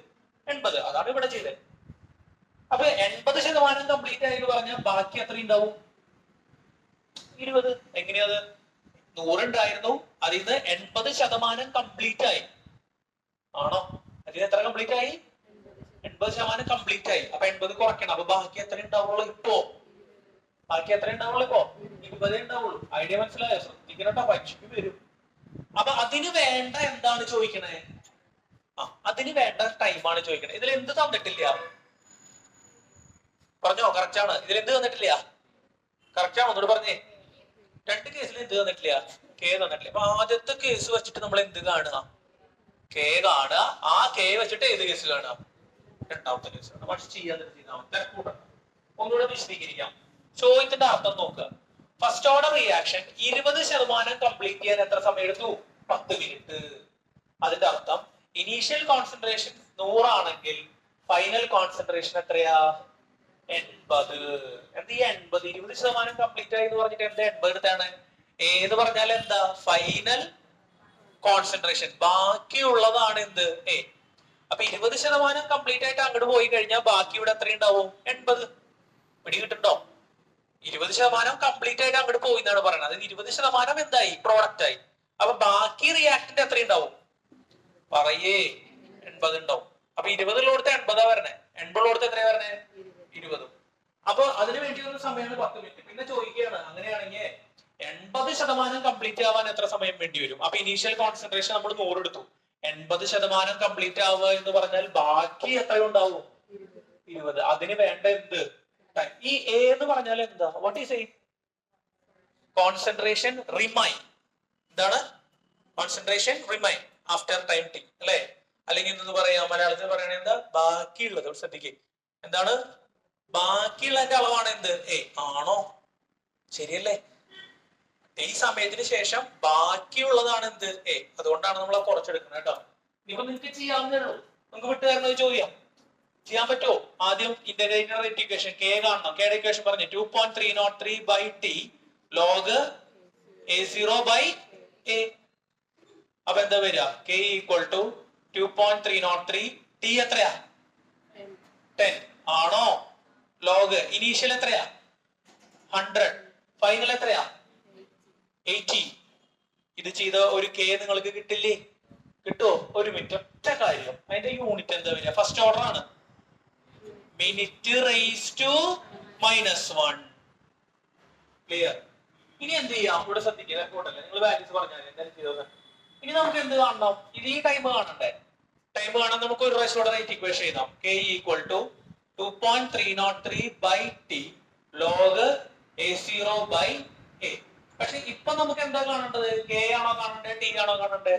80. അതാണ് ഇവിടെ ചെയ്തത്. അപ്പൊ 80% കംപ്ലീറ്റ് ആയി എന്ന് പറഞ്ഞാൽ ബാക്കി എത്ര ഉണ്ടാവും? 20. എങ്ങനെയത്? 100 ഉണ്ടായിരുന്നു, അതിൽ നിന്ന് 80% കംപ്ലീറ്റ് ആയി. ആണോ? അതിൽ എത്ര കംപ്ലീറ്റ് ആയി? 80% കംപ്ലീറ്റ് ആയി. അപ്പൊ 80 കുറയ്ക്കണം. അപ്പൊ ബാക്കി എത്ര ഉണ്ടാവുള്ളൂ ഇപ്പോ? 20 ഉണ്ടാവുള്ളൂ. ഐഡിയ മനസ്സിലായോ? ശ്രദ്ധിക്കണട്ടോ, പരീക്ഷയ്ക്ക് വരും. അപ്പൊ അതിന് വേണ്ട എന്താണ് ചോദിക്കണേ? അതിന് വേണ്ട ടൈമാണ് ചോദിക്കണേ. ഇതിൽ എന്ത് തന്നിട്ടില്ല? പറഞ്ഞോ? കറക്റ്റ് ആണ്. ഇതിൽ എന്ത് തന്നിട്ടില്ല? കറക്റ്റ് ആണോ? ഒന്നുകൂടെ പറഞ്ഞേ. 2 കേസിൽ എന്ത് തന്നിട്ടില്ല? കെ തന്നിട്ടില്ല. അപ്പൊ ആദ്യത്തെ കേസ് വെച്ചിട്ട് നമ്മൾ എന്ത് കാണുക? കെ കാണുക. ആ കെ വെച്ചിട്ട് ഏത് കേസ് കാണുക? രണ്ടാമത്തെ കേസ്. ഒന്നുകൂടെ വിശദീകരിക്കാം. ചോദ്യത്തിന്റെ അർത്ഥം നോക്കുക. ഫസ്റ്റ് ഓർഡർ റിയാക്ഷൻ 20% കംപ്ലീറ്റ് ചെയ്യാൻ എത്ര സമയം എടുത്തു? 10 മിനിറ്റ്. അതിന്റെ അർത്ഥം ഇനീഷ്യൽ കോൺസെൻട്രേഷൻ 100 ആണെങ്കിൽ ഫൈനൽ കോൺസെൻട്രേഷൻ എത്രയാ? 80. എന്ത്? 80. 20% കംപ്ലീറ്റ് ആയി എന്ന് പറഞ്ഞിട്ട് എന്താ 80 എടുത്താണ്? എന്ന് പറഞ്ഞാൽ എന്താ? Final concentration. ബാക്കിയുള്ളതാണ് എന്ത്? എ. അപ്പൊ 20% കംപ്ലീറ്റ് ആയിട്ട് അങ്ങോട്ട് പോയി കഴിഞ്ഞാൽ ബാക്കി ഇവിടെ എത്ര ഉണ്ടാവും? 80. പിടി കിട്ടുന്നുണ്ടോ? 20% കംപ്ലീറ്റ് ആയിട്ട് അങ്ങോട്ട് പോയി എന്നാണ് പറയുന്നത്. അതായത് 20% എന്തായി? പ്രോഡക്റ്റ് ആയി. അപ്പൊ ബാക്കി റിയാക്ടന്റ് എത്ര ഉണ്ടാവും? പറയേ. 80 ഉണ്ടാവും. അപ്പൊ 20 ഉള്ളടുത്ത് 80 വരണേ. 80 ഉള്ളടുത്ത് എത്രയാ വരണേ? 20. അപ്പൊ അതിനു വേണ്ടി ഒരു സമയമാണ് 10 മിനിറ്റ്. പിന്നെ ചോദിക്കുകയാണ്, അങ്ങനെയാണെങ്കിൽ 80 80% കംപ്ലീറ്റ് ആവാൻ എത്ര സമയം വേണ്ടി വരും? അപ്പൊ ഇനീഷ്യൽ കോൺസെൻട്രേഷൻ നമ്മൾ 100 എടുത്തു. 80% കംപ്ലീറ്റ് ആവുക എന്ന് പറഞ്ഞാൽ ബാക്കി എത്ര ഉണ്ടാവും? 20. അതിന് വേണ്ട എന്ത്? ഈ എ എന്ന് പറഞ്ഞാൽ എന്താ? What is a? Concentration remain. എന്താണ് concentration remain after time t, അല്ലെ? അല്ലെങ്കിൽ എന്ന് പറയാം, മലയാളത്തിൽ പറയണത് എന്താ? ബാക്കിയുള്ളത്. ശ്രദ്ധിക്കുക, എന്താണ് ബാക്കിയുള്ളതിന്റെ അളവാണ് എന്ത്? എ ആണോ? ശരിയല്ലേ? ഈ സമയത്തിന് ശേഷം ബാക്കിയുള്ളതാണ് എന്ത്? എ. അതുകൊണ്ടാണ് നമ്മൾ കുറച്ചെടുക്കുന്നത് കേട്ടോ. ഇപ്പൊ നിങ്ങൾക്ക് ചെയ്യാവുന്നേ ഉള്ളൂ. നമുക്ക് വിട്ടുകാരനത് ചോദിക്കാം, ചെയ്യാൻ പറ്റുമോ? ആദ്യം ഇന്റഗ്രേറ്റഡ് റേറ്റ് ഇക്വേഷൻ കെ കാണണം. കെയുടെ ഇക്വേഷൻ പറഞ്ഞു 2.303 by t log a0 by a. അപ്പൊ എന്താ വരിക? k equal to 2.303. t എത്രയാ? 10 ആണോ? ലോഗ് ഇനീഷ്യൽ എത്രയാ? 100. ഫൈനൽ എത്രയാ? 80. ഇത് ചെയ്ത ഒരു കെ നിങ്ങൾക്ക് കിട്ടില്ലേ? കിട്ടുമോ? ഒരു മിനിറ്റ്, ഒറ്റ കാര്യം. അതിന്റെ യൂണിറ്റ് എന്താ വരിക? ഫസ്റ്റ് ഓർഡർ ആണ്. Minute raise to -1. ക്ലിയർ? ഇനി എന്ത് ചെയ്യാം? ഇവിടെ ശ്രദ്ധിക്കുക, റെക്കോർഡല്ലേ, നിങ്ങൾ വാല്യൂസ് പറഞ്ഞാൽ എന്തായാലും ചെയ്തത്. ഇനി നമുക്ക് എന്ത് കാണണം? ഇത് ഈ ടൈം കാണണ്ടേ? ടൈം കാണാൻ നമുക്ക് ഒരു പ്രാവശ്യം റേറ്റ് ഇക്വേഷൻ എഴുതാം. k equal to 2.303 by t log a0 by a. പക്ഷെ ഇപ്പൊ നമുക്ക് എന്താ കാണേണ്ടത്? k ആണോ കാണണ്ടേ? t ആണോ കാണണ്ടേ?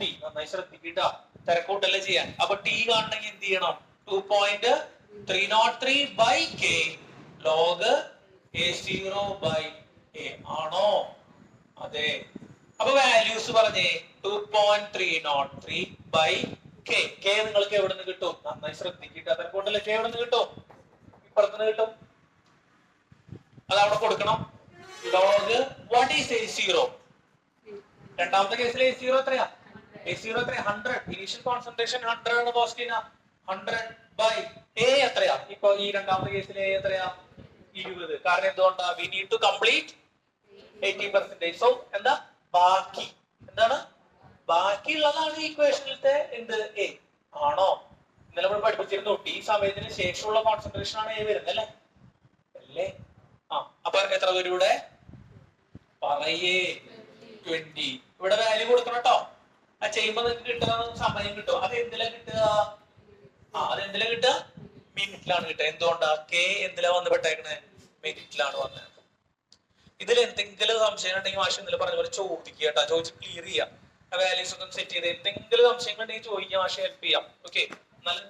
t. നന്നായി ശ്രദ്ധിക്കട്ടാ, തിരക്കൂട്ടല്ലേ ചെയ്യാൻ. അപ്പൊ t കാണണമെങ്കിൽ എന്ത് ചെയ്യണം? 2.303 by k log a0 by a ആണോ? അതെ. അപ്പൊ വാല്യൂസ് പറഞ്ഞേ 2.303 by k. k നിങ്ങൾക്ക് എവിടെ നിന്ന് കിട്ടും? നന്നായി ശ്രദ്ധിക്കട്ടെ, തിരക്കൂട്ടല്ലേ. k എവിടെ നിന്ന് കിട്ടും? ഇപ്പുറത്തുനിന്ന് കിട്ടും. അത് അവിടെ കൊടുക്കണം. log what is a0? രണ്ടാമത്തെ കേസിൽ a0 എത്രയാ? a0 എത്രയാ? 100. ഇനീഷ്യൽ കോൺസെൻട്രേഷൻ 100 ആണ്. പോസിറ്റീവ് 100 by a എത്രയാ? ഇപ്പൊ ഈ രണ്ടാമത്തെ കേസിൽ a എത്രയാ? 20. കാരണം എന്തുകൊണ്ടാ? we need to complete 80%. So എന്താ ബാക്കി? എന്താണ് ബാക്കിയുള്ളതാണ് ഈ ഇക്വേഷനിലത്തെ എന്ത്? എ ആണോ? ഇന്നലെ നമ്മൾ പഠിപ്പിച്ചിരുന്നു ടി സമയത്തിന് ശേഷമുള്ള കോൺസെൻട്രേഷൻ ആണ് എ വരുന്നത്, അല്ലേ? അല്ലേ? അപ്പൊ എത്ര വരും ഇവിടെ? പറയേ 20. ഇവിടെ വാല്യൂ കൊടുക്കണം കേട്ടോ. ആ ചെയ്യുമ്പോ നിങ്ങൾക്ക് കിട്ടുന്ന സമയം കിട്ടും. അത് എന്തിലാ കിട്ടുക? അതെന്തിലാ കിട്ടുക? മിനിറ്റിലാണ് കിട്ടുക. എന്തുകൊണ്ടാ? കെ എന്തിലാ വന്ന് പെട്ടേക്കണേ? മിനിറ്റിലാണ് വന്നത്. ഇതിൽ എന്തെങ്കിലും സംശയം ഉണ്ടെങ്കിൽ മാഷ് ഇന്നലെ പറഞ്ഞ പോലെ ചോദിക്കുക കേട്ടോ. ചോദിച്ച് ക്ലിയർ ചെയ്യാം. വാല്യൂസ് ഒന്നും സെറ്റ് ചെയ്ത് എന്തെങ്കിലും സംശയങ്ങൾ ഉണ്ടെങ്കിൽ ചോദിക്കാം, മാഷ് ഹെൽപ്പ് ചെയ്യാം. ഓക്കെ, നല്ല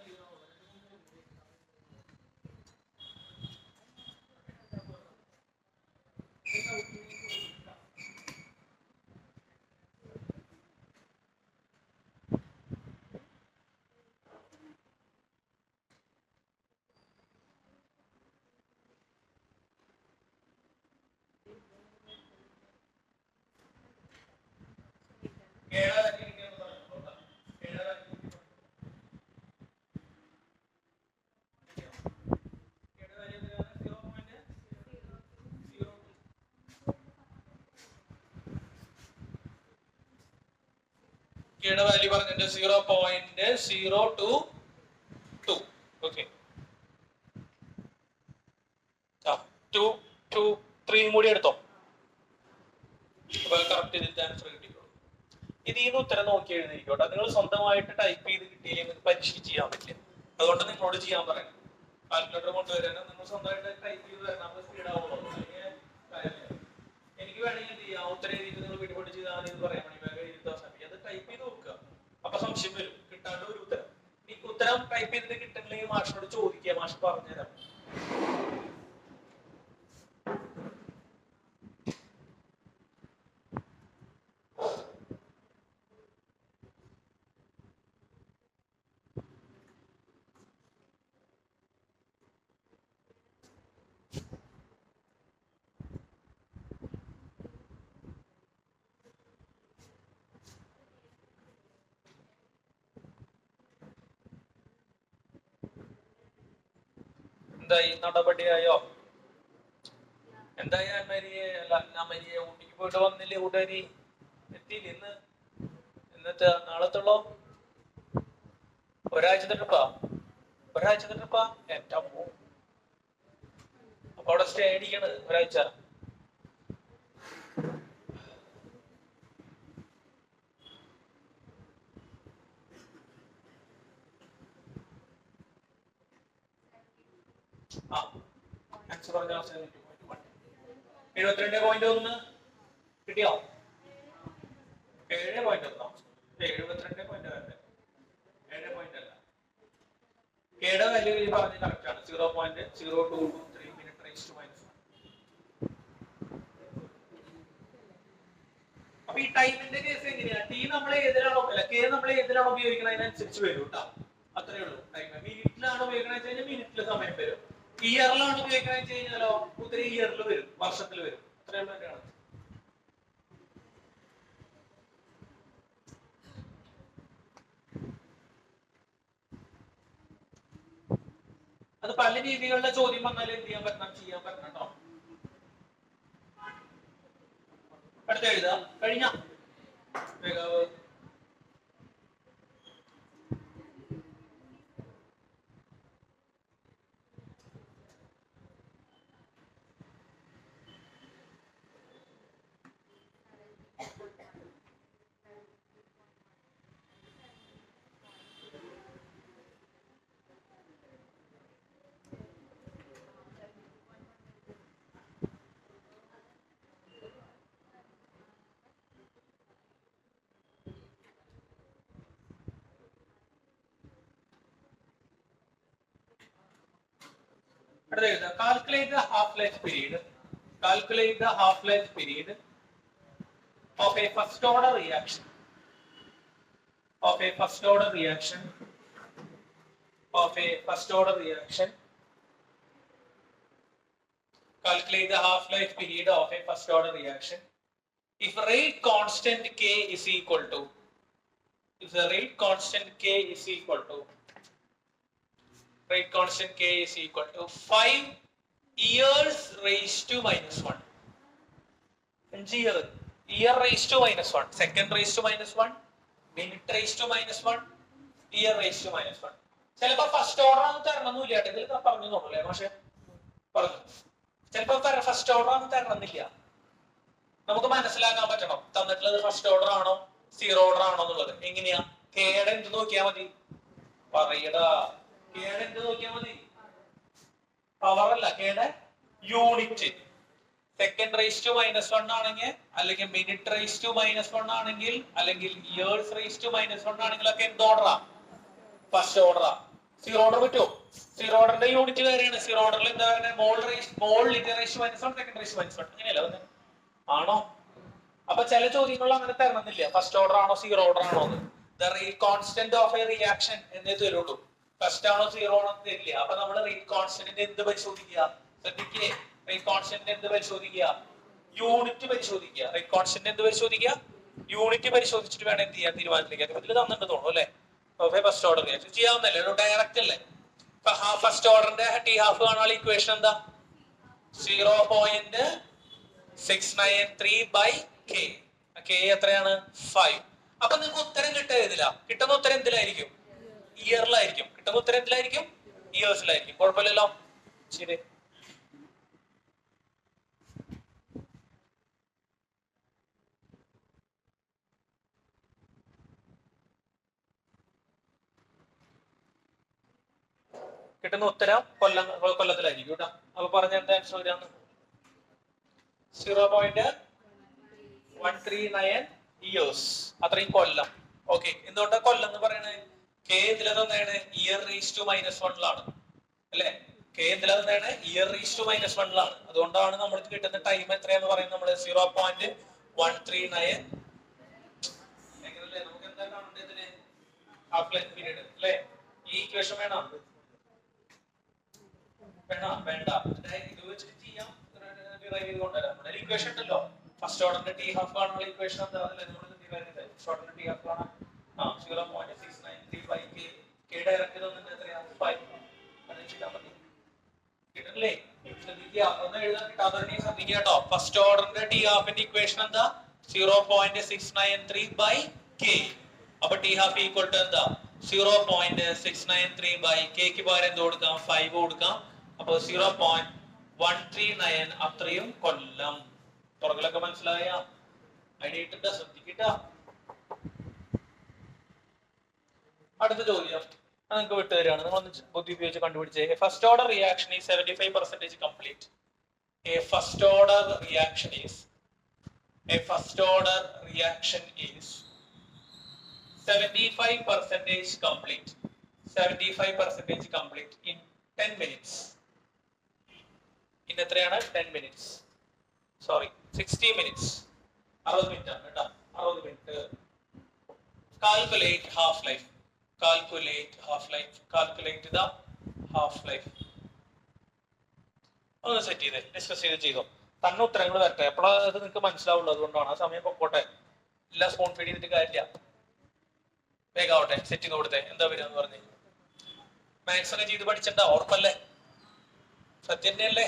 വാല്യൂ പറഞ്ഞിട്ട് 0.022. ഓക്കെ, 223 കൂടി എടുത്തോ. കറക്റ്റ് ചെയ്തിട്ട് ആൻസർ കിട്ടിക്കോളൂ. ഇതിന്ന് ഉത്തരം നോക്കി എഴുതിക്കോട്ടെ. നിങ്ങൾ സ്വന്തമായിട്ട് ടൈപ്പ് ചെയ്ത് കിട്ടിയില്ലെങ്കിൽ പരീക്ഷയ്ക്ക് ചെയ്യാൻ പറ്റില്ല. അതുകൊണ്ട് നിങ്ങളോട് ചെയ്യാൻ പറയാം. കാൽക്കുലേറ്റർ കൊണ്ടുവരാനും നിങ്ങൾ സ്വന്തമായിട്ട് ടൈപ്പ് ചെയ്ത് വരണം. സ്പീഡ് ആവുള്ളൂ. എനിക്ക് വേണമെങ്കിൽ എന്ത് ചെയ്യാം? ഉത്തരം എഴുതിയിട്ട് നിങ്ങൾ വീട്ടിൽ ചെയ്താൽ പറയാൻ അത് ടൈപ്പ് ചെയ്ത് നോക്കുക. അപ്പൊ സംശയം വരും, കിട്ടാണ്ട് ഒരു ഉത്തരം. ഈ ഉത്തരം ടൈപ്പ് ചെയ്തിട്ട് കിട്ടുന്നില്ലെങ്കിൽ മാഷിനോട് ചോദിക്കുക, മാഷ് പറഞ്ഞുതരാം. എന്തായി? നടപടിയായോ? എന്തായി? അമ്മരിയെ ഊട്ടിക്ക് പോയിട്ട് വന്നില്ലേ? കൂട്ടുകാരി എത്തിയില്ലേ? ഇന്നത്തെ നാളത്തുള്ളോ? ഒരാഴ്ചത്തെ ട്രിപ്പാ? എന്റെ അമ്മോ. അപ്പൊ അവിടെ സ്റ്റേ അടിക്കണ് ഒരാഴ്ച. പറഞ്ഞ 72.1 കിട്ടിയോ? 7.1 72.1 7 അല്ല. കെയുടെ വാല്യൂ ഈ പറഞ്ഞ കറക്റ്റ് ആണ്. 0.0223 മിനിറ്റ് റേസ് ടു മൈനസ് 1. അപ്പൊ ഈ ടൈമിന്റെ കേസ് എങ്ങനെയാ? ടി നമ്മൾ ഏതിലാണോ അല്ല കെ നമ്മൾ ഏതിലാണോ ഉപയോഗിക്കുന്നത് അതിനനുസരിച്ച് വരും കേട്ടോ. അത്രേ ഉള്ളൂ. ടൈം മിനിറ്റിലാണ് ഉപയോഗിക്കണമെന്ന് വെച്ച് കഴിഞ്ഞാൽ മിനിറ്റിൽ സമയം വരും. ഇയറിലാണ് ഉപയോഗിക്കണമെന്ന് വെച്ച് കഴിഞ്ഞാലോ ഒത്തിരി ഇയറിൽ വരും, വർഷത്തിൽ വരും. അത്രേ ഉള്ളൂ തന്നെയാണ്. അത് പല രീതികളിലെ ചോദ്യം വന്നാൽ എന്ത് ചെയ്യാൻ പറ്റണം, ചെയ്യാൻ പറ്റണം കേട്ടോ. അടുത്ത എഴുതാ കഴിഞ്ഞ calculate the half-life period. Calculate the half-life period of a first-order reaction. Of a first-order reaction. Of a first-order reaction. Calculate the half-life period of a first-order reaction. If rate constant K is equal to. If the rate constant K is equal to. Rate constant K is equal to 5 years raised to minus 1. Year raised to minus 1. Second raised to minus 1. Minute raised to minus 1. Year raised to minus 1. ചിലപ്പോ first order ആണെന്ന് തരണമെന്നില്ല. ഇതിൽ പറഞ്ഞു തോന്നുന്നില്ലേ പക്ഷെ പറഞ്ഞു. ചിലപ്പോ first order ആണെന്ന് തരണമെന്നില്ല. നമുക്ക് മനസ്സിലാക്കാൻ പറ്റണം തന്നിട്ടുള്ളത് ഫസ്റ്റ് ഓർഡർ ആണോ സീറോ ഓർഡർ ആണോ എന്നുള്ളത്. എങ്ങനെയാ? കെയുടെ എന്ത് നോക്കിയാൽ മതി? പറയടാ. കെയുടെ എന്ത് നോക്കിയാൽ മതി? പവർ അല്ല, കെയുടെ unit. Second raise to minus 1 ആണെങ്കിൽ, അല്ലെങ്കിൽ മിനിറ്റ് റേസ് ടു മൈനസ് 1 ആണെങ്കിൽ, അല്ലെങ്കിൽ ഇയേഴ്സ് റേസ് ടു മൈനസ് 1 ആണെങ്കിൽ ഒക്കെ എന്ത് ഓർഡറാ? ഫസ്റ്റ് ഓർഡറാ. സീറോ ഓർഡർ പറ്റുമോ? സീറോ ഓർഡറിന്റെ യൂണിറ്റ് വേറെയാണ്. സീറോ ഓർഡറിൽ എന്താ പറയുന്നത്? Mole litre raise to minus 1, second raise to minus 1 അങ്ങനെയല്ല വന്നത് ആണോ? അപ്പൊ ചില ചോദ്യങ്ങളിൽ അങ്ങനെ തരണമെന്നില്ല. ഫസ്റ്റ് ഓർഡർ ആണോ സീറോ ഓർഡർ ആണോ എന്ന്. The rate constant of a reaction എന്നേ തരുള്ളൂ. ഫസ്റ്റ് ആണോ സീറോ ആണോ തരില്ല. അപ്പൊ നമ്മൾ റേറ്റ് കോൺസ്റ്റന്റിന്റെ എന്ത് പരിശോധിക്കുക? ശ്രദ്ധിക്കേ, റേറ്റ് കോൺസ്റ്റന്റിന്റെ എന്ത് പരിശോധിക്കുക? യൂണിറ്റ് പരിശോധിക്കുക. റേറ്റ് കോൺസ്റ്റന്റ് എന്ത് പരിശോധിക്കുക? യൂണിറ്റ് പരിശോധിച്ചിട്ട് വേണം എന്ത് ചെയ്യാൻ തീരുമാനിക്കാൻ. ഇതിൽ തന്നിട്ട് തോന്നുന്നു അല്ലെ? ഫസ്റ്റ് ഓർഡർ റിയാക്ഷൻ ചെയ്യാവുന്നല്ലേ, ഡയറക്റ്റ് അല്ലേ. ഫസ്റ്റ് ഓർഡറിന്റെ ടി ഹാഫ് കാണാനുള്ള ഇക്വേഷൻ എന്താ? 0.693/k. k എത്രയാണ്? 5. അപ്പൊ നിങ്ങൾക്ക് ഉത്തരം കിട്ടിയതില്ല. കിട്ടുന്ന ഉത്തരം എന്തിലായിരിക്കും? ഇയറിലായിരിക്കും. കിട്ടുന്ന ഉത്തരം എന്തിലായിരിക്കും? ഇയേഴ്സിലായിരിക്കും. കുഴപ്പമില്ലല്ലോ. ശരി. കിട്ടുന്ന ഉത്തരം കൊല്ലത്തിലായിരിക്കും കേട്ടോ. അപ്പൊ പറഞ്ഞ എന്താ ആൻസർ വരാന്ന്? 0.139 ഇയേഴ്സ്. അത്രയും കൊല്ലം. ഓക്കെ, എന്തുകൊണ്ടാ കൊല്ലം എന്ന് പറയണേ? കെ എന്തിലാണ്? ഇയർ റേസ് ടു മൈനസ് 1 അല്ലെ? കെ എന്തിലാണ്? ഇയർ റേസ് ടു മൈനസ് 1 അതുകൊണ്ടാണ് നമ്മൾക്ക് കിട്ടുന്ന ടൈം എത്രയാന്ന് പറയുന്നത്? നമ്മള് 0.139. എങ്ങനല്ലേ നമുക്ക് എന്താ കാണേണ്ടതിന്? ഹാഫ് ലൈഫ് പീരീഡ് അല്ലെ? ഈ ഇക്വേഷൻ വേണം? വേണ്ട. ഇത് വെച്ചിട്ട് ചെയ്യാം. ഇക്വേഷൻ ഉണ്ടല്ലോ. ഫസ്റ്റ് ഓർഡറിന്റെ ടി ഹാഫ് കാണുന്ന ഇക്വേഷൻ എന്താ? ഫസ്റ്റ് ഓർഡറിന്റെ ടി ഹാഫ് കാണാൻ 0.693/k. k ഡയറക്റ്റ് തന്നിട്ട് എത്രയാ? 5. അത് ചെയ്താൽ മതി. കിട്ടില്ലേ? ശ്രദ്ധിക്കുക, ഒന്ന് എഴുതാൻ കിട്ടാത്തവരെയും ശ്രദ്ധിക്കുക കേട്ടോ. ഫസ്റ്റ് ഓർഡറിന്റെ ടി ഹാഫിന്റെ ഇക്വേഷൻ എന്താ? 0.693/k. അപ്പൊ ടി ഹാഫ് ഈക്വൽ ടു എന്താ? 0.693/k ക്ക് പകരം എന്ത് കൊടുക്കാം? 5 കൊടുക്കാം. അപ്പൊ 0.139 അത്രയും കൊല്ലം. പുറകിലൊക്കെ മനസ്സിലായ? ഐഡിയ ഇട്ടിട്ട് ശ്രദ്ധിക്കട്ട. അടുത്ത ചോദ്യം നിങ്ങൾക്ക് വിട്ടുതരാണ്. നിങ്ങൾ ബുദ്ധി ഉപയോഗിച്ച് കണ്ടുപിടിച്ചേ. ഫസ്റ്റ് ഓർഡർ റിയാക്ഷൻ ഈ 75% complete. A first order reaction is 75% complete. 75% complete in 10 minutes. In എത്രയാണ് 10 minutes. Sorry, 60 minutes. 60 minutes ആണ് കേട്ടോ. 60 minutes. Calculate half life. Calculate the half life. ഒന്ന് സെറ്റ് ചെയ്തേ, ഡിസ്കസ് ചെയ്തോ. തന്നെ ഉത്തരങ്ങൾ വരട്ടെ, എപ്പോഴാ അത് നിങ്ങൾക്ക് മനസ്സിലാവുള്ളൂ. അതുകൊണ്ടാണ് ആ സമയം പൊക്കോട്ടെ. എല്ലാം സ്പോൺ ഫീഡ് ചെയ്തിട്ട് കാര്യമില്ല. വേഗാവട്ടെ, സെറ്റ് ചെയ്ത് കൊടുത്തേ. എന്താ വരിക പറഞ്ഞു. മാത്സ് ഒക്കെ ചെയ്ത് പഠിച്ചിട്ടുണ്ടാ, ഓർമ്മല്ലേ? സത്യം തന്നെയല്ലേ?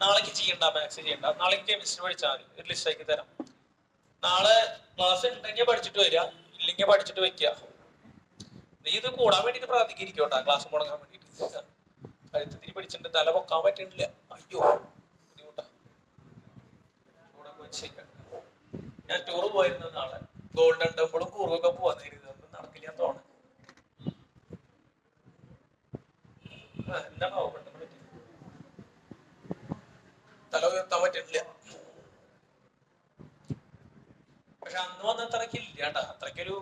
നാളേക്ക് ചെയ്യണ്ട, മാത്സ് ചെയ്യണ്ട. നാളേക്ക് കെമിസ്ട്രി പഠിച്ചാൽ മതി. ഒരു ലിസ്റ്റ് ആക്കി തരാം. നാളെ ക്ലാസ് ഉണ്ടെങ്കിൽ പഠിച്ചിട്ട് വരിക, ഇല്ലെങ്കിൽ പഠിച്ചിട്ട് വെക്കുക. നീ ഇത് കൂടാൻ വേണ്ടിട്ട് പ്രാർത്ഥിക്കിരിക്കോട്ടാ, ക്ലാസ് മുടങ്ങാൻ വേണ്ടിട്ട്. കഴുത്തിരി പിടിച്ചിട്ട് തല പൊക്കാൻ പറ്റുന്നില്ല. അയ്യോ ബുദ്ധിമുട്ടാ. കൂടെ പോയി ചെയ്യാം. ഞാൻ ടൂറ് പോയിരുന്ന നാളെ ഗോൾഡൻ ടെമ്പിളും കൂർഗൊക്കെ പോവാൻ നേരിടുന്നത് നടക്കില്ല തോന്നുന്നു. എന്താ പാവപ്പെട്ട പറ്റി തല ഉയർത്താൻ പറ്റുന്നില്ല. പക്ഷെ അന്ന് വന്ന അത്രയ്ക്ക് ഇല്ല കേട്ടാ. അത്രയ്ക്കൊരു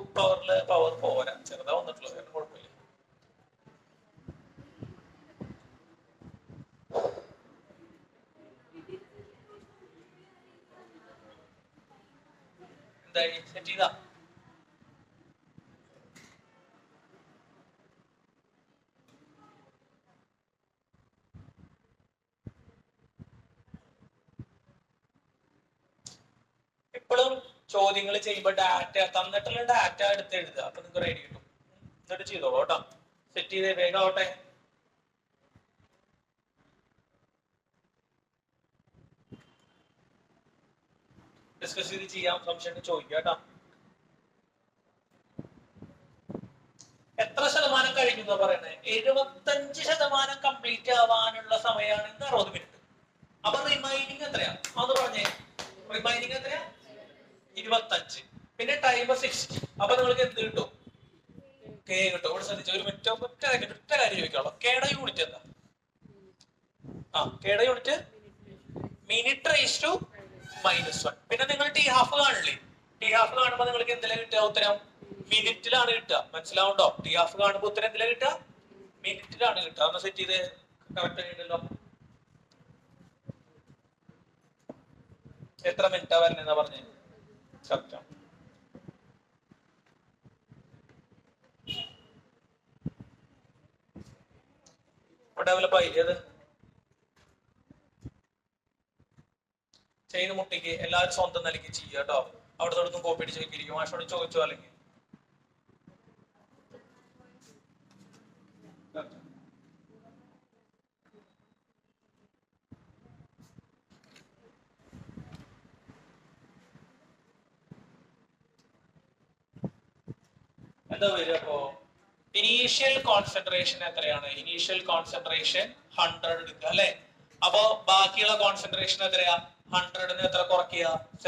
പവർ പോരാ. ചെറുതാ വന്നിട്ടുള്ളൂ, കാരണം കുഴപ്പമില്ല. എന്തായി, സെറ്റ് ചെയ്താ? ഇപ്പോഴും ചോദ്യങ്ങൾ ചെയ്യുമ്പോൾ ഡാറ്റ തന്നിട്ടുള്ള ഡാറ്റ എടുത്ത് എഴുതുക. അപ്പൊ നിങ്ങൾക്ക് റെഡി കിട്ടും. എന്നിട്ട് ചെയ്തോളൂ കേട്ടോ. സെറ്റ് ചെയ്തേ, വേഗം ആവട്ടെ. ഡിസ്കസ് ചെയ്ത് ചെയ്യാം. സംശയം ചോദിക്കാം കേട്ടോ. എത്ര ശതമാനം കഴിഞ്ഞു എന്നാ പറയണേ? 75% കംപ്ലീറ്റ് ആവാനുള്ള സമയമാണ് ഇന്ന് 60 മിനിറ്റ്. അപ്പൊ റിമൈനിങ് എത്രയാ അത് പറഞ്ഞേ. റിമൈനിങ് എത്രയാ? 25. പിന്നെ ടൈം 60. അപ്പൊ നിങ്ങൾക്ക് എന്ത് കിട്ടും? കെ കിട്ടും. ഇവിടെ ശ്രദ്ധിച്ചു. ഒരു മിനിറ്റ് ഒറ്റ കാര്യം ചോദിക്കാമല്ലോ. കെയുടെ യൂണിറ്റ് എന്താ? കെയുടെ യൂണിറ്റ് മിനിറ്റ് റേസ് ടു -1. പിന്നെ നിങ്ങൾ ടി ഹാഫ് കാണില്ലേ? ടി ഹാഫ് കാണുമ്പോ നിങ്ങൾക്ക് എന്തിനാ കിട്ടുക? ഉത്തരം മിനിറ്റിലാണ് കിട്ടുക. മനസ്സിലാവുണ്ടോ? ടി ഹാഫ് കാണുമ്പോ ഉത്തരം എന്തിനാ കിട്ടുക? മിനിറ്റിലാണ് കിട്ടുക. ഒന്ന് സെറ്റ് ചെയ്ത് കറക്റ്റ് ആയിട്ടുണ്ടല്ലോ. എത്ര മിനിറ്റാ വരുന്നതെന്നാ പറഞ്ഞേ? കറക്റ്റ്. ഡെവലപ്പ് ആയില്ലേ അത്? ചെയ്ത് മുട്ടിക്ക് എല്ലാവരും സ്വന്തം നിലയ്ക്ക് ചെയ്യുക കേട്ടോ. അവിടെ തൊട്ടൊന്നും കോപ്പി അടിച്ച് വെക്കിരിക്കും. മാഷോട് ചോദിച്ചോ അല്ലെങ്കിൽ എന്താ വരിക? അപ്പോ ഇനീഷ്യൽ കോൺസെൻട്രേഷൻ എത്രയാണ്? ഇനീഷ്യൽ കോൺസെൻട്രേഷൻ 100 എടുക്കുക അല്ലെ? അപ്പൊ ബാക്കിയുള്ള കോൺസെൻട്രേഷൻ എത്രയാ? 100ന് എത്ര കുറയ്ക്കുക?